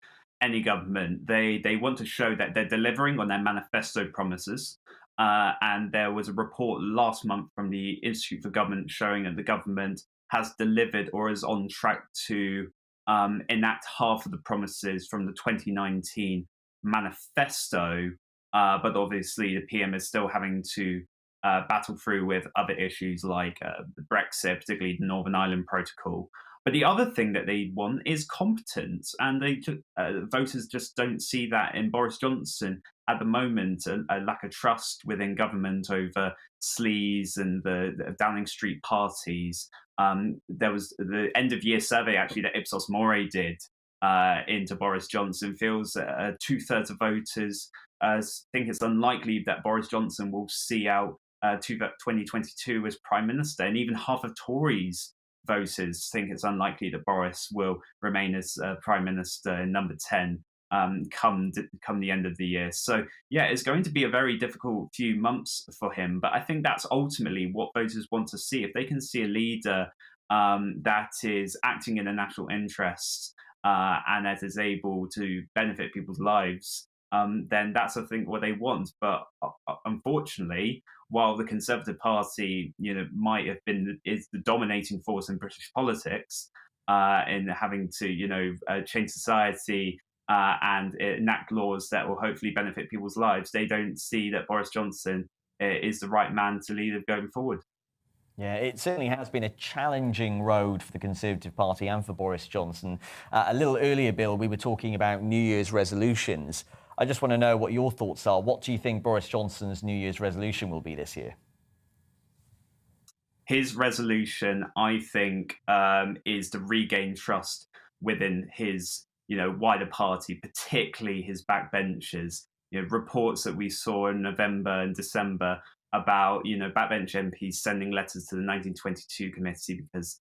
any government. They want to show that they're delivering on their manifesto promises, and there was a report last month from the Institute for Government showing that the government has delivered or is on track to enact half of the promises from the 2019 manifesto. But obviously, the PM is still having to battle through with other issues like Brexit, particularly the Northern Ireland Protocol. But the other thing that they want is competence, and voters just don't see that in Boris Johnson at the moment. A lack of trust within government over sleaze and the Downing Street parties. There was the end of year survey actually that Ipsos Mori did into Boris Johnson. Feels 2/3 of voters think it's unlikely that Boris Johnson will see out 2022 as Prime Minister, and even half of Tories voters think it's unlikely that Boris will remain as Prime Minister in number 10 come the end of the year. So yeah, it's going to be a very difficult few months for him, but I think that's ultimately what voters want to see. If they can see a leader that is acting in the national interest and that is able to benefit people's lives, then that's, I think, what they want. But unfortunately, while the Conservative Party, might have is the dominating force in British politics in having to, change society and enact laws that will hopefully benefit people's lives, they don't see that Boris Johnson is the right man to lead them going forward. Yeah, it certainly has been a challenging road for the Conservative Party and for Boris Johnson. A little earlier, Bill, we were talking about New Year's resolutions. I just want to know what your thoughts are. What do you think Boris Johnson's New Year's resolution will be this year? His resolution, I think, is to regain trust within his, wider party, particularly his backbenchers. Reports that we saw in November and December about, backbench MPs sending letters to the 1922 committee because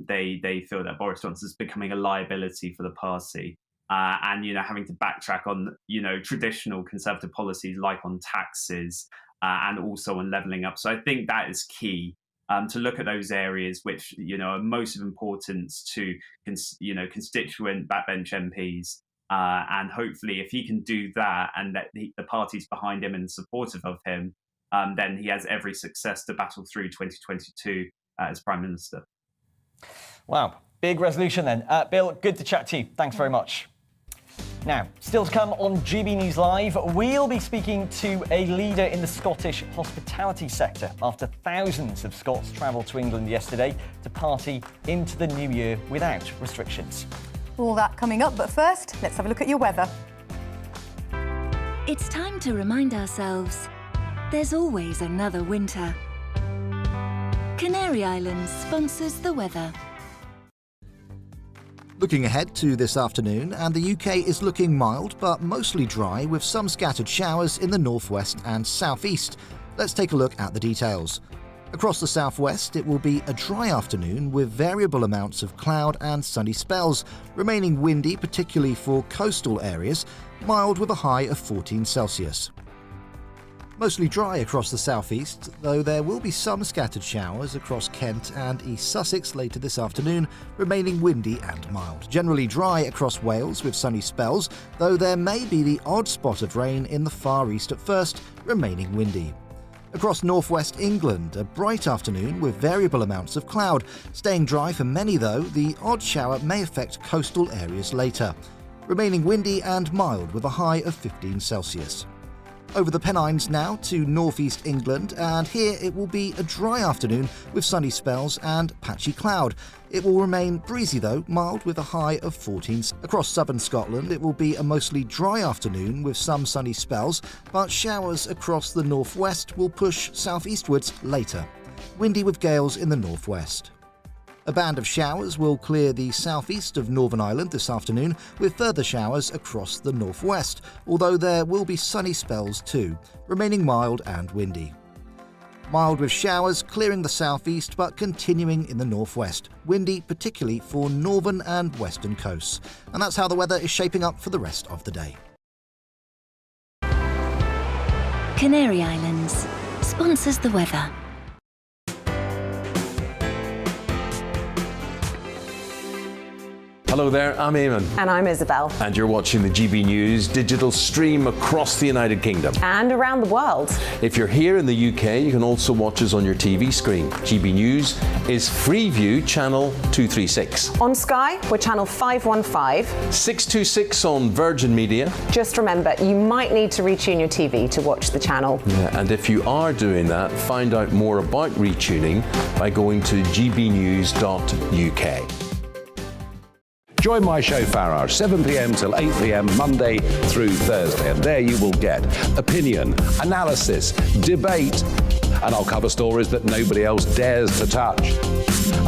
they feel that Boris Johnson is becoming a liability for the party. And having to backtrack on traditional Conservative policies like on taxes and also on levelling up. So I think that is key to look at those areas which are most of importance to constituent backbench MPs. And hopefully, if he can do that and that the party's behind him and supportive of him, then he has every success to battle through 2022 as Prime Minister. Wow, big resolution then. Bill, good to chat to you. Thanks very much. Now, still to come on GB News Live, we'll be speaking to a leader in the Scottish hospitality sector after thousands of Scots travelled to England yesterday to party into the new year without restrictions. All that coming up, but first, let's have a look at your weather. It's time to remind ourselves there's always another winter. Canary Islands sponsors the weather. Looking ahead to this afternoon, and the UK is looking mild but mostly dry with some scattered showers in the northwest and southeast. Let's take a look at the details. Across the southwest, it will be a dry afternoon with variable amounts of cloud and sunny spells, remaining windy particularly for coastal areas, mild with a high of 14 Celsius. Mostly dry across the southeast, though there will be some scattered showers across Kent and East Sussex later this afternoon, remaining windy and mild. Generally dry across Wales with sunny spells, though there may be the odd spot of rain in the far east at first, remaining windy. Across northwest England, a bright afternoon with variable amounts of cloud. Staying dry for many though, the odd shower may affect coastal areas later. Remaining windy and mild with a high of 15 Celsius. Over the Pennines now to northeast England, and here it will be a dry afternoon with sunny spells and patchy cloud. It will remain breezy though, mild with a high of 14. Across southern Scotland it will be a mostly dry afternoon with some sunny spells, but showers across the northwest will push southeastwards later. Windy with gales in the northwest. A band of showers will clear the southeast of Northern Ireland this afternoon, with further showers across the northwest, although there will be sunny spells too, remaining mild and windy. Mild with showers clearing the southeast but continuing in the northwest, windy particularly for northern and western coasts. And that's how the weather is shaping up for the rest of the day. Canary Islands sponsors the weather. Hello there, I'm Eamon. And I'm Isabel. And you're watching the GB News digital stream across the United Kingdom. And around the world. If you're here in the UK, you can also watch us on your TV screen. GB News is Freeview channel 236. On Sky, we're channel 515. 626 on Virgin Media. Just remember, you might need to retune your TV to watch the channel. Yeah, and if you are doing that, find out more about retuning by going to gbnews.uk. Join my show Farage, 7 p.m. till 8 p.m. Monday through Thursday, and there you will get opinion, analysis, debate, and I'll cover stories that nobody else dares to touch.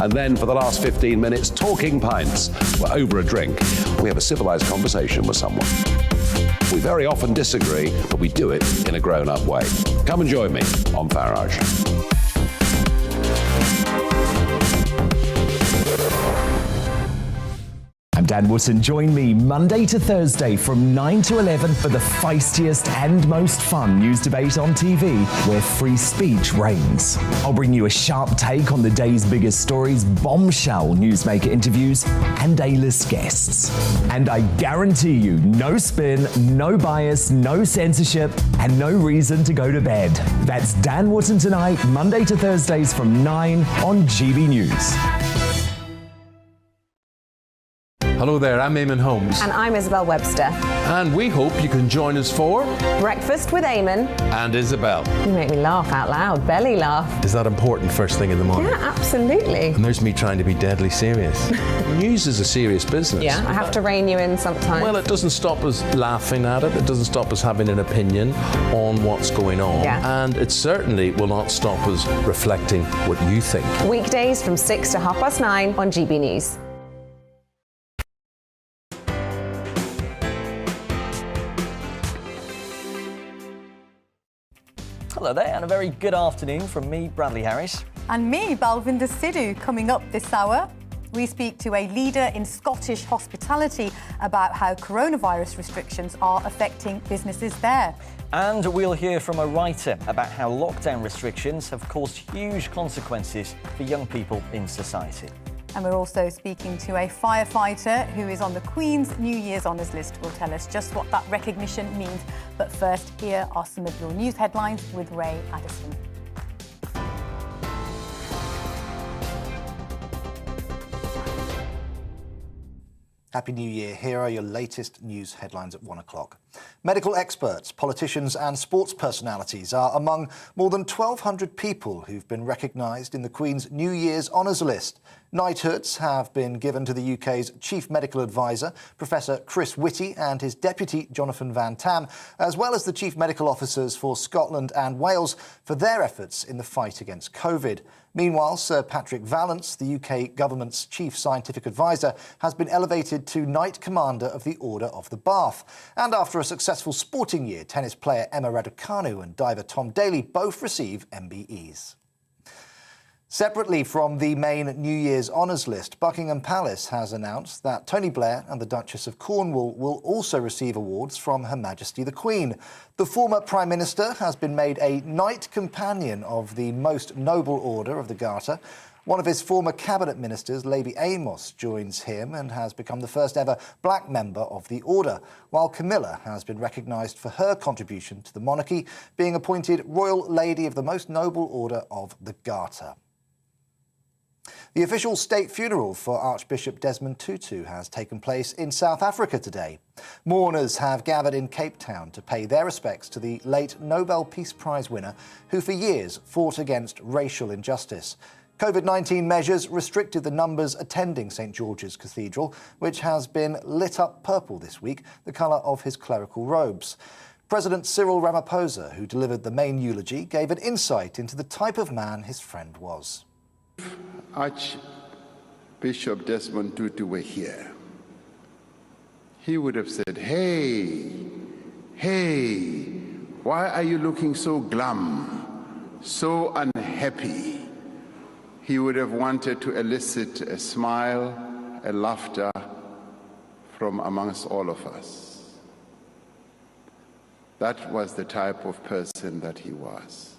And then for the last 15 minutes, talking pints. We're over a drink. We have a civilized conversation with someone. We very often disagree, but we do it in a grown-up way. Come and join me on Farage. I'm Dan Wootton. Join me Monday to Thursday from 9 to 11 for the feistiest and most fun news debate on TV, where free speech reigns. I'll bring you a sharp take on the day's biggest stories, bombshell newsmaker interviews, and A-list guests. And I guarantee you, no spin, no bias, no censorship, and no reason to go to bed. That's Dan Wootton tonight, Monday to Thursdays from 9 on GB News. Hello there, I'm Eamon Holmes. And I'm Isabel Webster. And we hope you can join us for Breakfast with Eamon and Isabel. You make me laugh out loud, belly laugh. Is that important first thing in the morning? Yeah, absolutely. And there's me trying to be deadly serious. News is a serious business. Yeah, I have to rein you in sometimes. Well, it doesn't stop us laughing at it. It doesn't stop us having an opinion on what's going on. Yeah. And it certainly will not stop us reflecting what you think. Weekdays from 6 to 9:30 on GB News. Hello there, and a very good afternoon from me, Bradley Harris. And me, Balvinder Sidhu. Coming up this hour, we speak to a leader in Scottish hospitality about how coronavirus restrictions are affecting businesses there. And we'll hear from a writer about how lockdown restrictions have caused huge consequences for young people in society. And we're also speaking to a firefighter who is on the Queen's New Year's Honours List. Will tell us just what that recognition means. But first, here are some of your news headlines with Ray Addison. Happy New Year. Here are your latest news headlines at 1 o'clock. Medical experts, politicians and sports personalities are among more than 1,200 people who've been recognised in the Queen's New Year's Honours List. Knighthoods have been given to the UK's Chief Medical Advisor, Professor Chris Whitty, and his Deputy, Jonathan Van Tam, as well as the Chief Medical Officers for Scotland and Wales for their efforts in the fight against COVID. Meanwhile, Sir Patrick Vallance, the UK government's Chief Scientific Advisor, has been elevated to Knight Commander of the Order of the Bath. And after a successful sporting year, tennis player Emma Raducanu and diver Tom Daley both receive MBEs. Separately from the main New Year's Honours List, Buckingham Palace has announced that Tony Blair and the Duchess of Cornwall will also receive awards from Her Majesty the Queen. The former Prime Minister has been made a Knight Companion of the Most Noble Order of the Garter. One of his former cabinet ministers, Lady Amos, joins him and has become the first ever black member of the order, while Camilla has been recognised for her contribution to the monarchy, being appointed Royal Lady of the Most Noble Order of the Garter. The official state funeral for Archbishop Desmond Tutu has taken place in South Africa today. Mourners have gathered in Cape Town to pay their respects to the late Nobel Peace Prize winner who for years fought against racial injustice. COVID-19 measures restricted the numbers attending St George's Cathedral, which has been lit up purple this week, the colour of his clerical robes. President Cyril Ramaphosa, who delivered the main eulogy, gave an insight into the type of man his friend was. Archbishop Desmond Tutu were here, he would have said, hey, why are you looking so glum, so unhappy? He would have wanted to elicit a smile, a laughter from amongst all of us. That was the type of person that he was.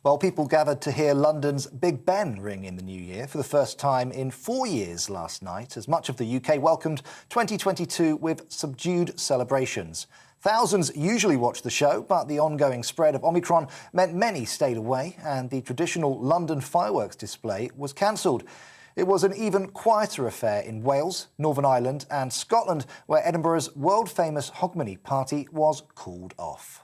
Well, people gathered to hear London's Big Ben ring in the new year for the first time in 4 years last night, as much of the UK welcomed 2022 with subdued celebrations. Thousands usually watch the show, but the ongoing spread of Omicron meant many stayed away, and the traditional London fireworks display was cancelled. It was an even quieter affair in Wales, Northern Ireland and Scotland, where Edinburgh's world-famous Hogmanay party was called off.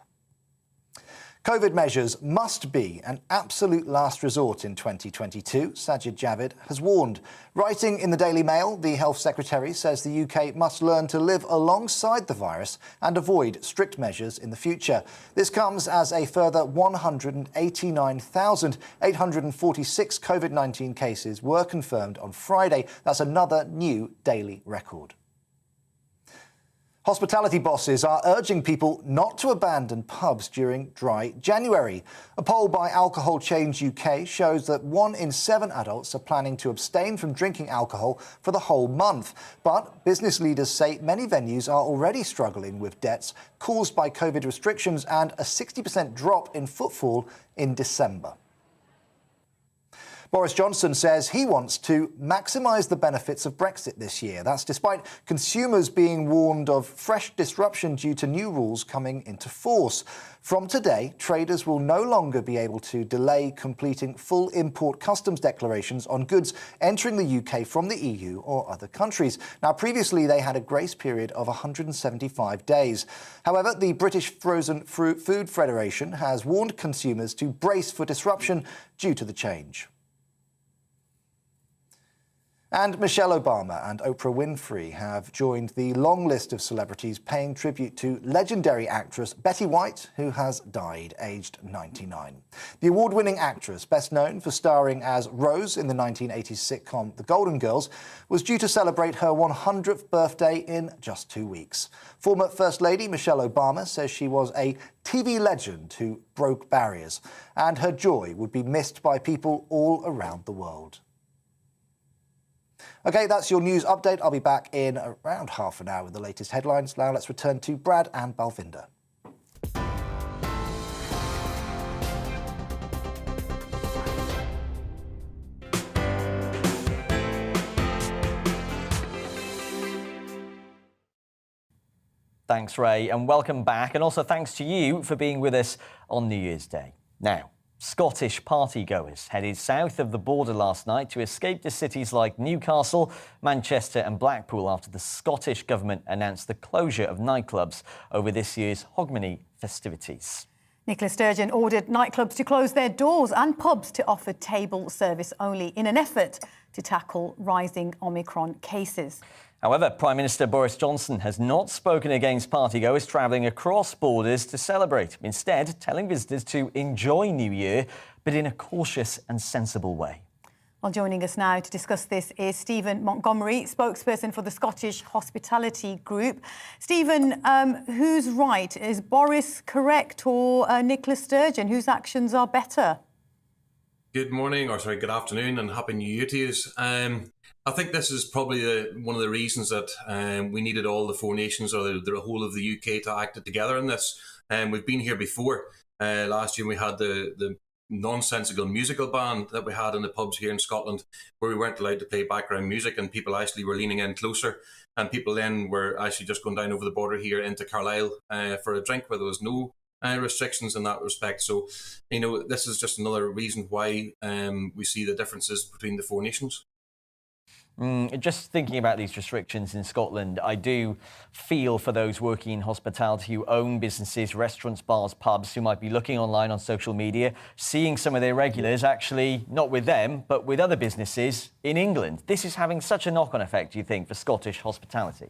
COVID measures must be an absolute last resort in 2022, Sajid Javid has warned. Writing in the Daily Mail, the Health Secretary says the UK must learn to live alongside the virus and avoid strict measures in the future. This comes as a further 189,846 COVID-19 cases were confirmed on Friday. That's another new daily record. Hospitality bosses are urging people not to abandon pubs during dry January. A poll by Alcohol Change UK shows that 1 in 7 adults are planning to abstain from drinking alcohol for the whole month. But business leaders say many venues are already struggling with debts caused by COVID restrictions and a 60% drop in footfall in December. Boris Johnson says he wants to maximise the benefits of Brexit this year. That's despite consumers being warned of fresh disruption due to new rules coming into force. From today, traders will no longer be able to delay completing full import customs declarations on goods entering the UK from the EU or other countries. Now, previously, they had a grace period of 175 days. However, the British Frozen Food Federation has warned consumers to brace for disruption due to the change. And Michelle Obama and Oprah Winfrey have joined the long list of celebrities paying tribute to legendary actress Betty White, who has died aged 99. The award-winning actress, best known for starring as Rose in the 1980s sitcom The Golden Girls, was due to celebrate her 100th birthday in just 2 weeks. Former First Lady Michelle Obama says she was a TV legend who broke barriers, and her joy would be missed by people all around the world. OK, that's your news update. I'll be back in around half an hour with the latest headlines. Now let's return to Brad and Balvinder. Thanks, Ray, and welcome back. And also thanks to you for being with us on New Year's Day. Now, Scottish partygoers headed south of the border last night to escape to cities like Newcastle, Manchester and Blackpool after the Scottish Government announced the closure of nightclubs over this year's Hogmanay festivities. Nicola Sturgeon ordered nightclubs to close their doors and pubs to offer table service only in an effort to tackle rising Omicron cases. However, Prime Minister Boris Johnson has not spoken against partygoers travelling across borders to celebrate, instead telling visitors to enjoy New Year, but in a cautious and sensible way. Well, joining us now to discuss this is Stephen Montgomery, spokesperson for the Scottish Hospitality Group. Stephen, who's right? Is Boris correct or Nicola Sturgeon, whose actions are better? Good morning, good afternoon, and Happy New Year to you. I think this is probably one of the reasons that we needed all the four nations or the whole of the UK to act together in this. We've been here before. Last year we had the nonsensical musical ban that we had in the pubs here in Scotland, where we weren't allowed to play background music and people actually were leaning in closer, and people then were actually just going down over the border here into Carlisle for a drink where there was no restrictions in that respect. So, this is just another reason why we see the differences between the four nations. Just thinking about these restrictions in Scotland, I do feel for those working in hospitality who own businesses, restaurants, bars, pubs, who might be looking online on social media, seeing some of their regulars actually not with them, but with other businesses in England. This is having such a knock-on effect, do you think, for Scottish hospitality?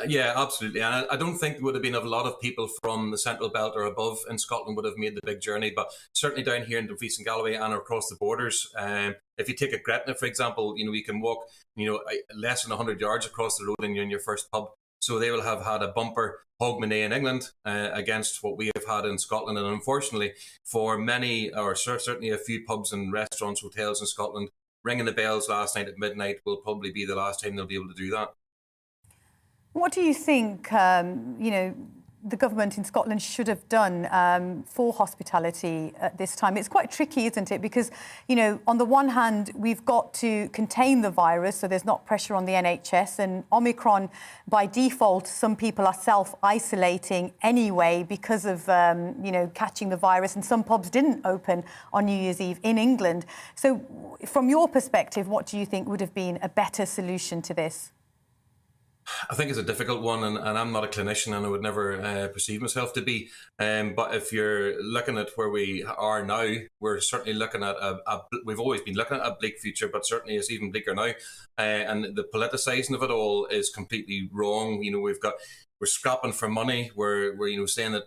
Yeah, absolutely. And I don't think there would have been a lot of people from the Central Belt or above in Scotland would have made the big journey, but certainly down here in Dumfries and Galloway and across the borders. If you take a Gretna, for example, you can walk, less than 100 yards across the road and you're in your first pub. So they will have had a bumper hogmanay in England against what we have had in Scotland. And unfortunately, for many, or certainly a few pubs and restaurants, hotels in Scotland, ringing the bells last night at midnight will probably be the last time they'll be able to do that. What do you think, the government in Scotland should have done for hospitality at this time? It's quite tricky, isn't it? Because, on the one hand, we've got to contain the virus, so there's not pressure on the NHS. And Omicron, by default, some people are self-isolating anyway because of, catching the virus. And some pubs didn't open on New Year's Eve in England. So from your perspective, what do you think would have been a better solution to this? I think it's a difficult one, and I'm not a clinician, and I would never perceive myself to be. But if you're looking at where we are now, we're certainly looking at we've always been looking at a bleak future, but certainly it's even bleaker now. And the politicising of it all is completely wrong. We're scrapping for money. We're saying that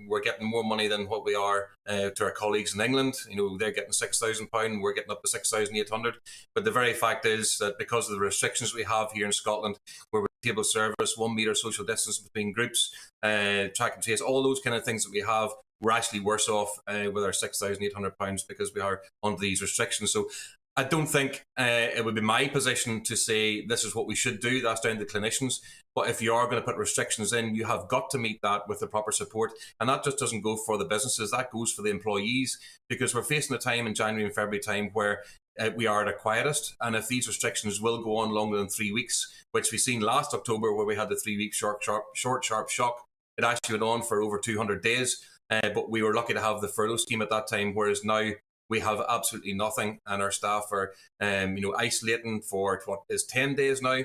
we're getting more money than what we are to our colleagues in England. They're getting £6,000, we're getting up to 6,800. But the very fact is that because of the restrictions we have here in Scotland, where we're table service, 1 metre social distance between groups, track and trace, all those kind of things that we have, we're actually worse off with our £6,800 because we are under these restrictions. So I don't think it would be my position to say this is what we should do. That's down to clinicians. But if you are going to put restrictions in, you have got to meet that with the proper support. And that just doesn't go for the businesses, that goes for the employees, because we're facing a time in January and February time where we are at our quietest. And if these restrictions will go on longer than 3 weeks, which we've seen last October where we had the 3 week short, sharp shock, it actually went on for over 200 days. But we were lucky to have the furlough scheme at that time, whereas now we have absolutely nothing, and our staff are, isolating for what is 10 days now,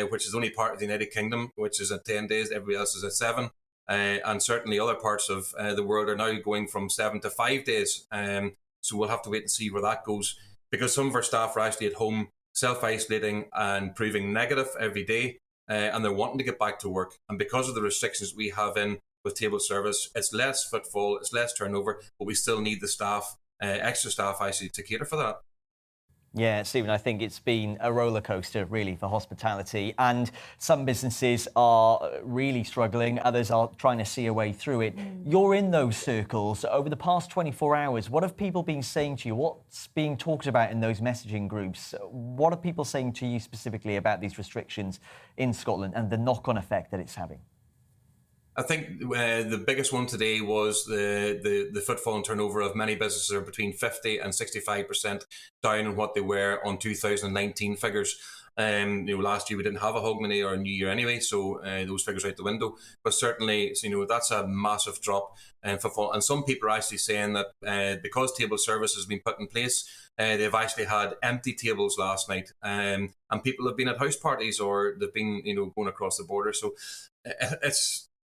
which is only part of the United Kingdom, which is at 10 days. Everybody else is at 7. And certainly other parts of the world are now going from 7 to 5 days. So we'll have to wait and see where that goes, because some of our staff are actually at home self-isolating and proving negative every day, and they're wanting to get back to work. And because of the restrictions we have in with table service, it's less footfall, it's less turnover, but we still need the staff. Extra staff actually to cater for that. Yeah, Stephen, I think it's been a roller coaster really for hospitality, and some businesses are really struggling, others are trying to see a way through it. You're in those circles. Over the past 24 hours, what have people been saying to you? What's being talked about in those messaging groups? What are people saying to you specifically about these restrictions in Scotland and the knock-on effect that it's having? I think the biggest one today was the footfall and turnover of many businesses are between 50 and 65% down on what they were on 2019 figures. Last year we didn't have a Hogmanay or a New Year anyway, so those figures are out the window. But certainly, that's a massive drop in footfall. And some people are actually saying that because table service has been put in place, they've actually had empty tables last night, and people have been at house parties, or they've been going across the border. So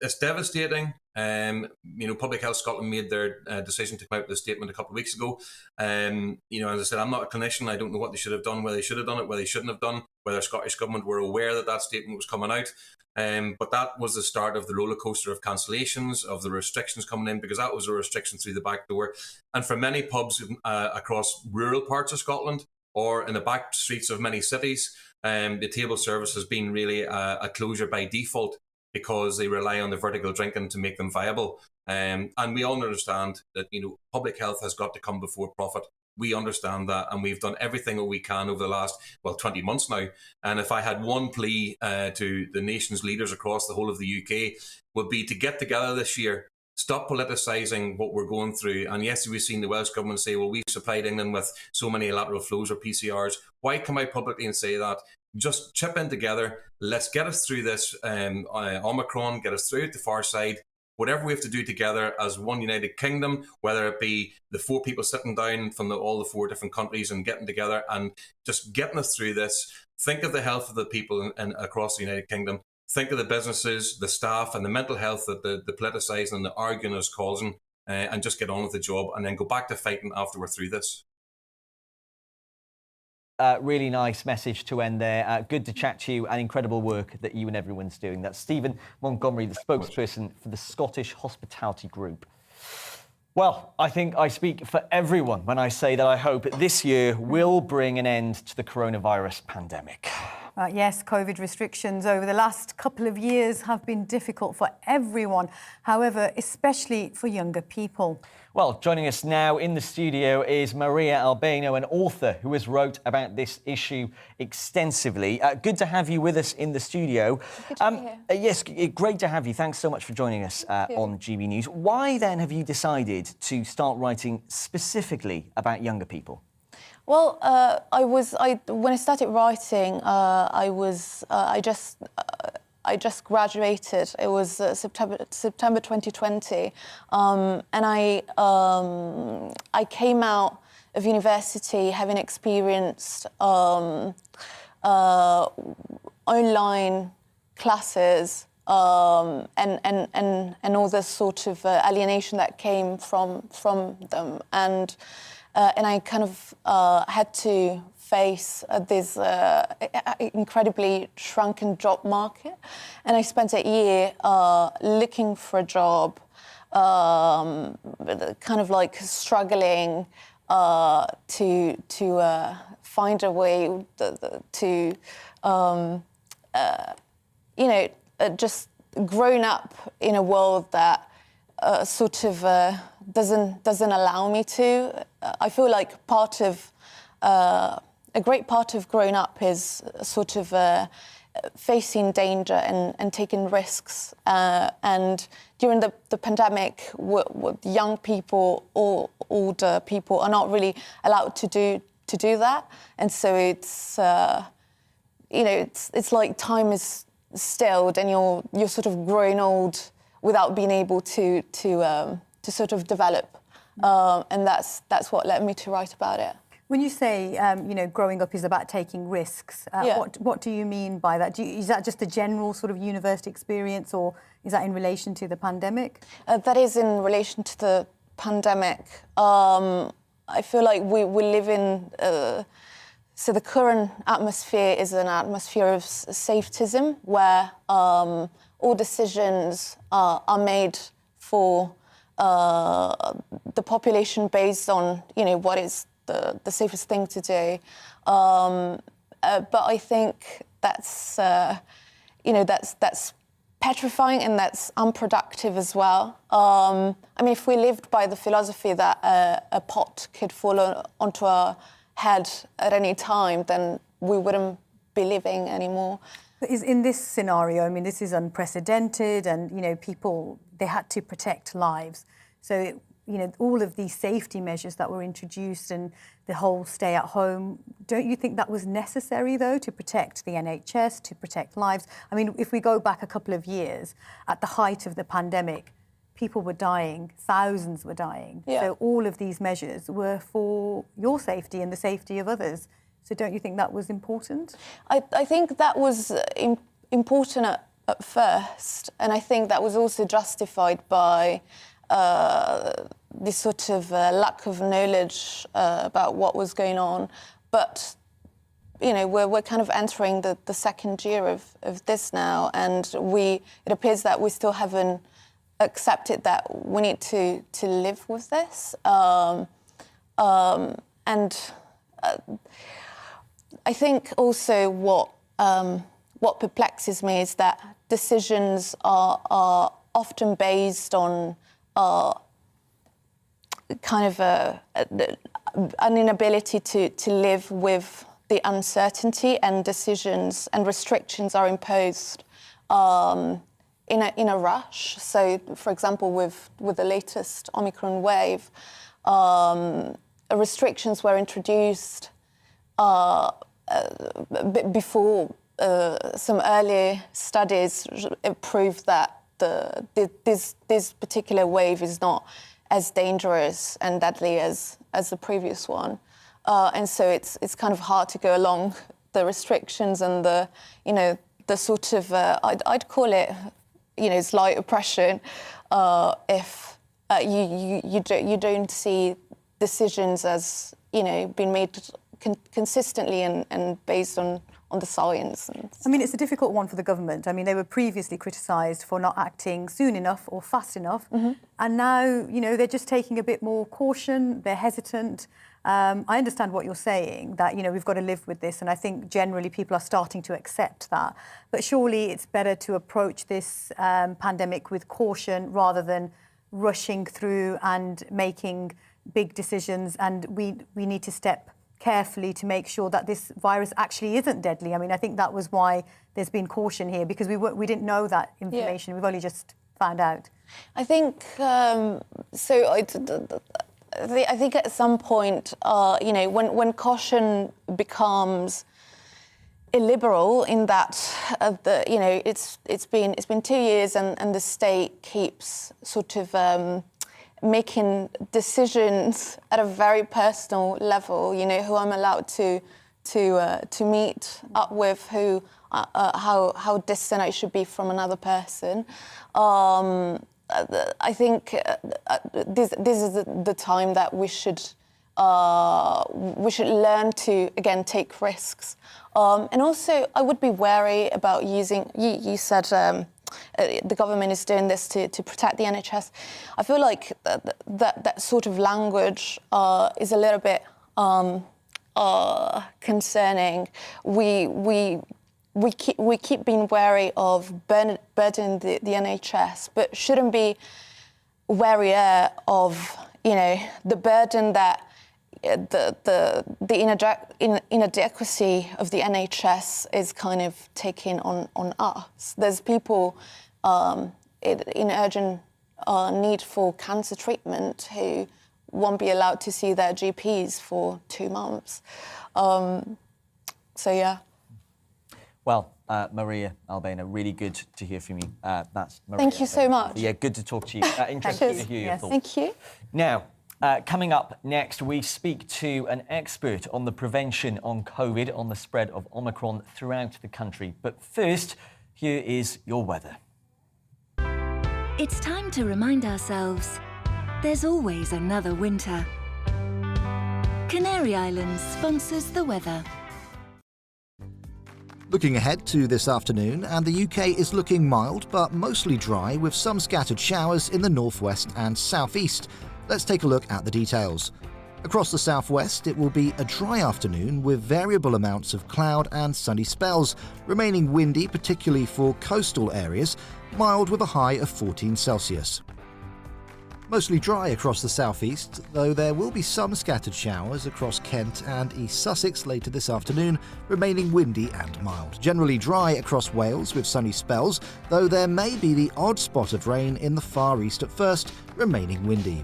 it's devastating. Public Health Scotland made their decision to come out with a statement a couple of weeks ago. As I said, I'm not a clinician. I don't know what they should have done, whether they should have done it, whether they shouldn't have done, whether Scottish Government were aware that that statement was coming out. But that was the start of the roller coaster of cancellations, of the restrictions coming in, because that was a restriction through the back door. And for many pubs across rural parts of Scotland or in the back streets of many cities, the table service has been really a closure by default, because they rely on the vertical drinking to make them viable. And we all understand that, public health has got to come before profit. We understand that, and we've done everything that we can over the last, 20 months now. And if I had one plea to the nation's leaders across the whole of the UK, would be to get together this year, stop politicising what we're going through. And yes, we've seen the Welsh Government say, well, we've supplied England with so many lateral flows or PCRs. Why come out publicly and say that? Just chip in together. Let's get us through this Omicron, get us through it the far side. whatever we have to do together as one United Kingdom, whether it be the 4 people sitting down from all the 4 different countries and getting together and just getting us through this. Think of the health of the people across the United Kingdom. Think of the businesses, the staff, and the mental health that the politicising and the arguing is causing, and just get on with the job and then go back to fighting after we're through this. Really nice message to end there. Good to chat to you, and incredible work that you and everyone's doing. That's Stephen Montgomery, the spokesperson for the Scottish Hospitality Group. Well, I think I speak for everyone when I say that I hope this year will bring an end to the coronavirus pandemic. Yes, COVID restrictions over the last couple of years have been difficult for everyone, however, especially for younger people. Well, joining us now in the studio is Maria Albano, an author who has wrote about this issue extensively. Good to have you with us in the studio. Good to be here. Yes, great to have you. Thanks so much for joining us on GB News. Why then have you decided to start writing specifically about younger people? Well, when I started writing, I just graduated. It was September 2020, and I came out of university having experienced online classes and all the sort of alienation that came from them, and I kind of had to face this incredibly shrunken job market. And I spent a year looking for a job, kind of like struggling to find a way to, just grown up in a world that sort of doesn't allow me to. I feel like a great part of growing up is sort of facing danger and taking risks. And during the pandemic, young people or older people are not really allowed to do that. And so it's it's like time is stilled and you're sort of growing old without being able to sort of develop. And that's what led me to write about it. When you say, growing up is about taking risks, what do you mean by that? Is that just a general sort of university experience, or is that in relation to the pandemic? That is in relation to the pandemic. I feel like we live in... so the current atmosphere is an atmosphere of safetyism, where all decisions are made for the population based on, what is the safest thing to do. But I think that's petrifying and that's unproductive as well. I mean, if we lived by the philosophy that a pot could fall onto our head at any time, then we wouldn't be living anymore. In this scenario, I mean, this is unprecedented, and people, they had to protect lives. So all of these safety measures that were introduced and the whole stay at home, don't you think that was necessary, though, to protect the NHS, to protect lives? I mean, if we go back a couple of years, at the height of the pandemic, people were dying, thousands were dying. Yeah. So all of these measures were for your safety and the safety of others. So don't you think that was important? I think that was important at first, and I think that was also justified by this sort of lack of knowledge about what was going on. But, we're kind of entering the second year of this now, and it appears that we still haven't accepted that we need to live with this. I think also what perplexes me is that decisions are often based on kind of an inability to live with the uncertainty, and decisions and restrictions are imposed in a rush. So, for example, with the latest Omicron wave, restrictions were introduced before some early studies proved that this particular wave is not as dangerous and deadly as the previous one, and so it's kind of hard to go along the restrictions and the sort of I'd call it slight oppression if you don't see decisions as being made consistently and based on the science. I mean, it's a difficult one for the government. I mean, they were previously criticised for not acting soon enough or fast enough. And now, they're just taking a bit more caution. They're hesitant. I understand what you're saying, that, we've got to live with this. And I think generally people are starting to accept that. But surely it's better to approach this pandemic with caution rather than rushing through and making big decisions. And we need to step carefully to make sure that this virus actually isn't deadly. I mean, I think that was why there's been caution here, because we didn't know that information. We've only just found out. I think I think at some point, when caution becomes illiberal, in that it's been 2 years and the state keeps sort of making decisions at a very personal level, who I'm allowed to meet up with, who how distant I should be from another person. I think this is the time that we should learn to again take risks, and also I would be wary about using. You said. The government is doing this to protect the NHS. I feel like that sort of language is a little bit concerning. We keep being wary of burdening the NHS, but shouldn't be warier of the burden that the inadequacy of the NHS is kind of taking on us. There's people in urgent need for cancer treatment who won't be allowed to see their GPs for 2 months. So, yeah. Well, Maria Albena, really good to hear from you. That's Maria. Thank you so much. Yeah, good to talk to you. Interesting to hear your thoughts. Thank you. Now, coming up next, we speak to an expert on the prevention on COVID, on the spread of Omicron throughout the country. But first, here is your weather. It's time to remind ourselves there's always another winter. Canary Islands sponsors the weather. Looking ahead to this afternoon, and the UK is looking mild but mostly dry with some scattered showers in the northwest and southeast. Let's take a look at the details. Across the southwest, it will be a dry afternoon with variable amounts of cloud and sunny spells, remaining windy particularly for coastal areas, mild with a high of 14 Celsius. Mostly dry across the southeast, though there will be some scattered showers across Kent and East Sussex later this afternoon, remaining windy and mild. Generally dry across Wales with sunny spells, though there may be the odd spot of rain in the far east at first, remaining windy.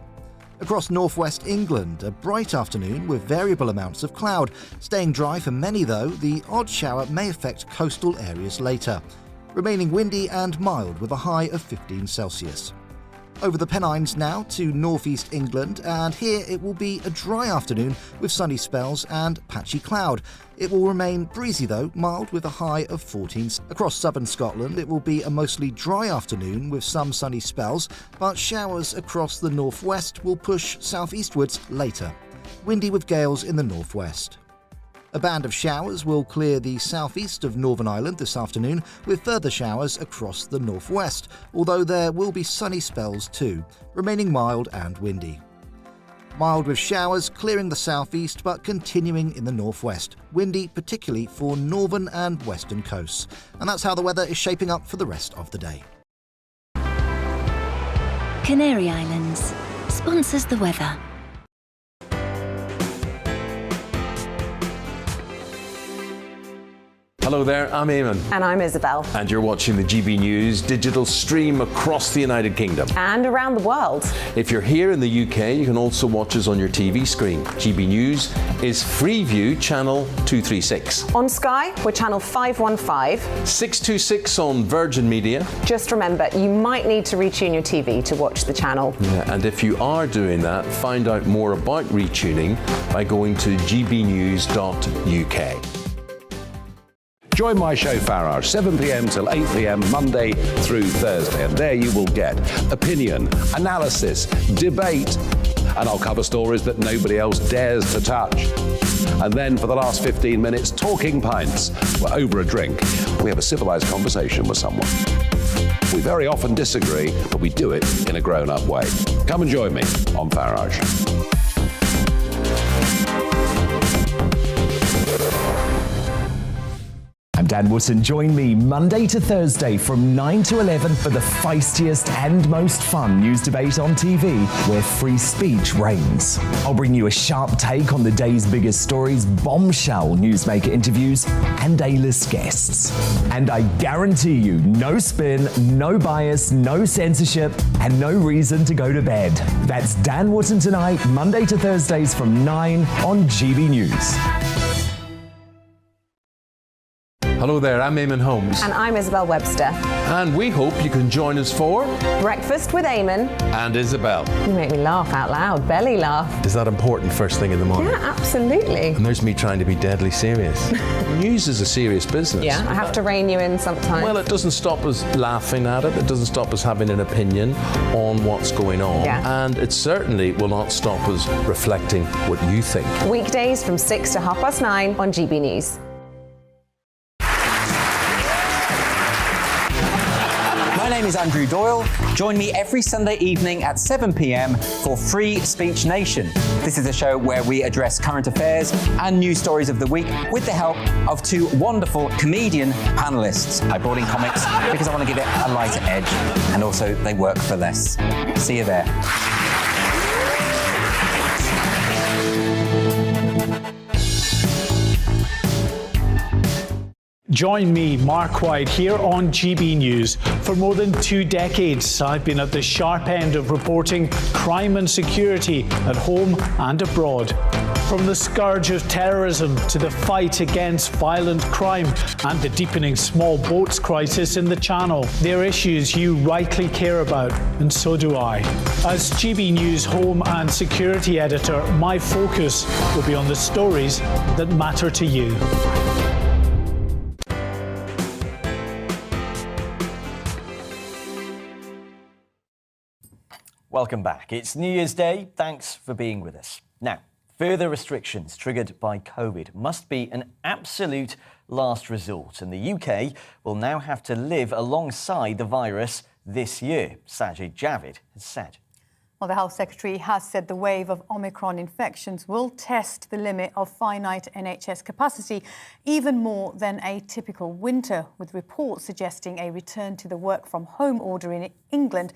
Across northwest England, a bright afternoon with variable amounts of cloud. Staying dry for many though, the odd shower may affect coastal areas later. Remaining windy and mild with a high of 15 Celsius. Over the Pennines now to northeast England, and here it will be a dry afternoon with sunny spells and patchy cloud. It will remain breezy though, mild with a high of 14. Across southern Scotland it will be a mostly dry afternoon with some sunny spells, but showers across the northwest will push southeastwards later. Windy with gales in the northwest. A band of showers will clear the southeast of Northern Ireland this afternoon, with further showers across the northwest, although there will be sunny spells too, remaining mild and windy. Mild with showers clearing the southeast but continuing in the northwest, windy particularly for northern and western coasts. And that's how the weather is shaping up for the rest of the day. Canary Islands sponsors the weather. Hello there, I'm Eamon. And I'm Isabel. And you're watching the GB News digital stream across the United Kingdom. And around the world. If you're here in the UK, you can also watch us on your TV screen. GB News is Freeview Channel 236. On Sky, we're Channel 515. 626 on Virgin Media. Just remember, you might need to retune your TV to watch the channel. Yeah, and if you are doing that, find out more about retuning by going to gbnews.uk. Join my show Farage, 7 p.m. till 8 p.m. Monday through Thursday, and there you will get opinion, analysis, debate, and I'll cover stories that nobody else dares to touch. And then for the last 15 minutes, talking pints. We're over a drink. We have a civilized conversation with someone. We very often disagree, but we do it in a grown-up way. Come and join me on Farage. I'm Dan Wootton. Join me Monday to Thursday from 9 to 11 for the feistiest and most fun news debate on TV, where free speech reigns. I'll bring you a sharp take on the day's biggest stories, bombshell newsmaker interviews, and A-list guests. And I guarantee you, no spin, no bias, no censorship, and no reason to go to bed. That's Dan Wootton tonight, Monday to Thursdays from 9 on GB News. Hello there, I'm Eamon Holmes. And I'm Isabel Webster. And we hope you can join us for Breakfast with Eamon. And Isabel. You make me laugh out loud, belly laugh. Is that important first thing in the morning? Yeah, absolutely. And there's me trying to be deadly serious. News is a serious business. Yeah, I have to rein you in sometimes. Well, it doesn't stop us laughing at it. It doesn't stop us having an opinion on what's going on. Yeah. And it certainly will not stop us reflecting what you think. Weekdays from 6 to 9:30 on GB News. My name is Andrew Doyle. Join me every Sunday evening at 7 p.m. for Free Speech Nation. This is a show where we address current affairs and news stories of the week with the help of two wonderful comedian panelists. I brought in comics because I want to give it a lighter edge, and also they work for less. See you there. Join me, Mark White, here on GB News. For more than 2 decades, I've been at the sharp end of reporting crime and security at home and abroad. From the scourge of terrorism to the fight against violent crime and the deepening small boats crisis in the Channel, they're issues you rightly care about, and so do I. As GB News Home and Security Editor, my focus will be on the stories that matter to you. Welcome back. It's New Year's Day. Thanks for being with us. Now, further restrictions triggered by COVID must be an absolute last resort, and the UK will now have to live alongside the virus this year, Sajid Javid has said. Well, the Health Secretary has said the wave of Omicron infections will test the limit of finite NHS capacity even more than a typical winter, with reports suggesting a return to the work-from-home order in England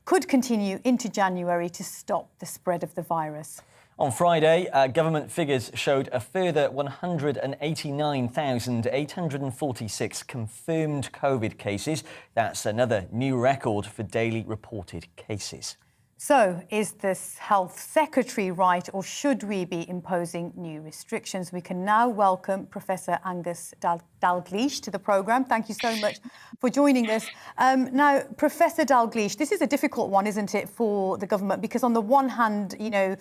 could continue into January to stop the spread of the virus. On Friday, government figures showed a further 189,846 confirmed COVID cases. That's another new record for daily reported cases. So, is this Health Secretary right, or should we be imposing new restrictions? We can now welcome Professor Angus Dalgleish to the programme. Thank you so much for joining us. Now, Professor Dalgleish, this is a difficult one, isn't it, for the government? Because on the one hand, you know,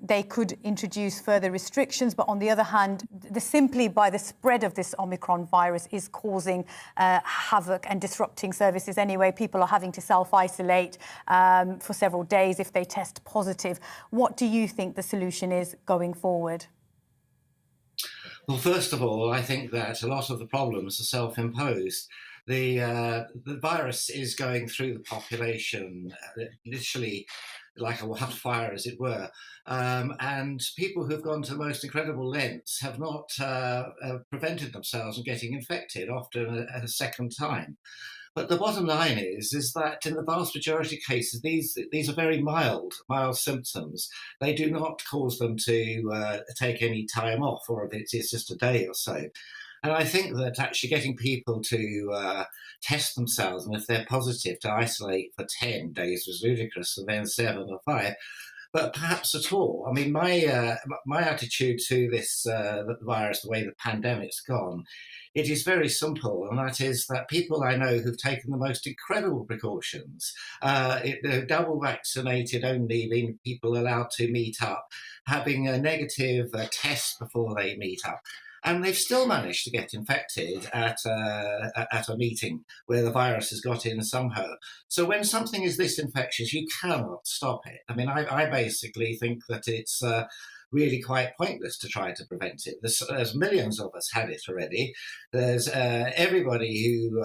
they could introduce further restrictions, but on the other hand, simply by the spread of this Omicron virus is causing havoc and disrupting services anyway. People are having to self-isolate for several days if they test positive. What do you think the solution is going forward? Well, first of all, I think that a lot of the problems are self-imposed. The virus is going through the population, literally like a wildfire, as it were. And people who've gone to the most incredible lengths have not prevented themselves from getting infected, often a second time. But the bottom line is that in the vast majority of cases, these are very mild symptoms. They do not cause them to take any time off, or if it's just a day or so. And I think that actually getting people to test themselves, and if they're positive, to isolate for 10 days was ludicrous, and then 7 or 5. But perhaps at all. I mean, my attitude to this virus, the way the pandemic's gone, it is very simple, and that is that people I know who've taken the most incredible precautions, double vaccinated only, being people allowed to meet up, having a negative test before they meet up. And they've still managed to get infected at a meeting where the virus has got in somehow. So when something is this infectious, you cannot stop it. I mean, I basically think that it's really quite pointless to try to prevent it. There's millions of us had it already. There's everybody who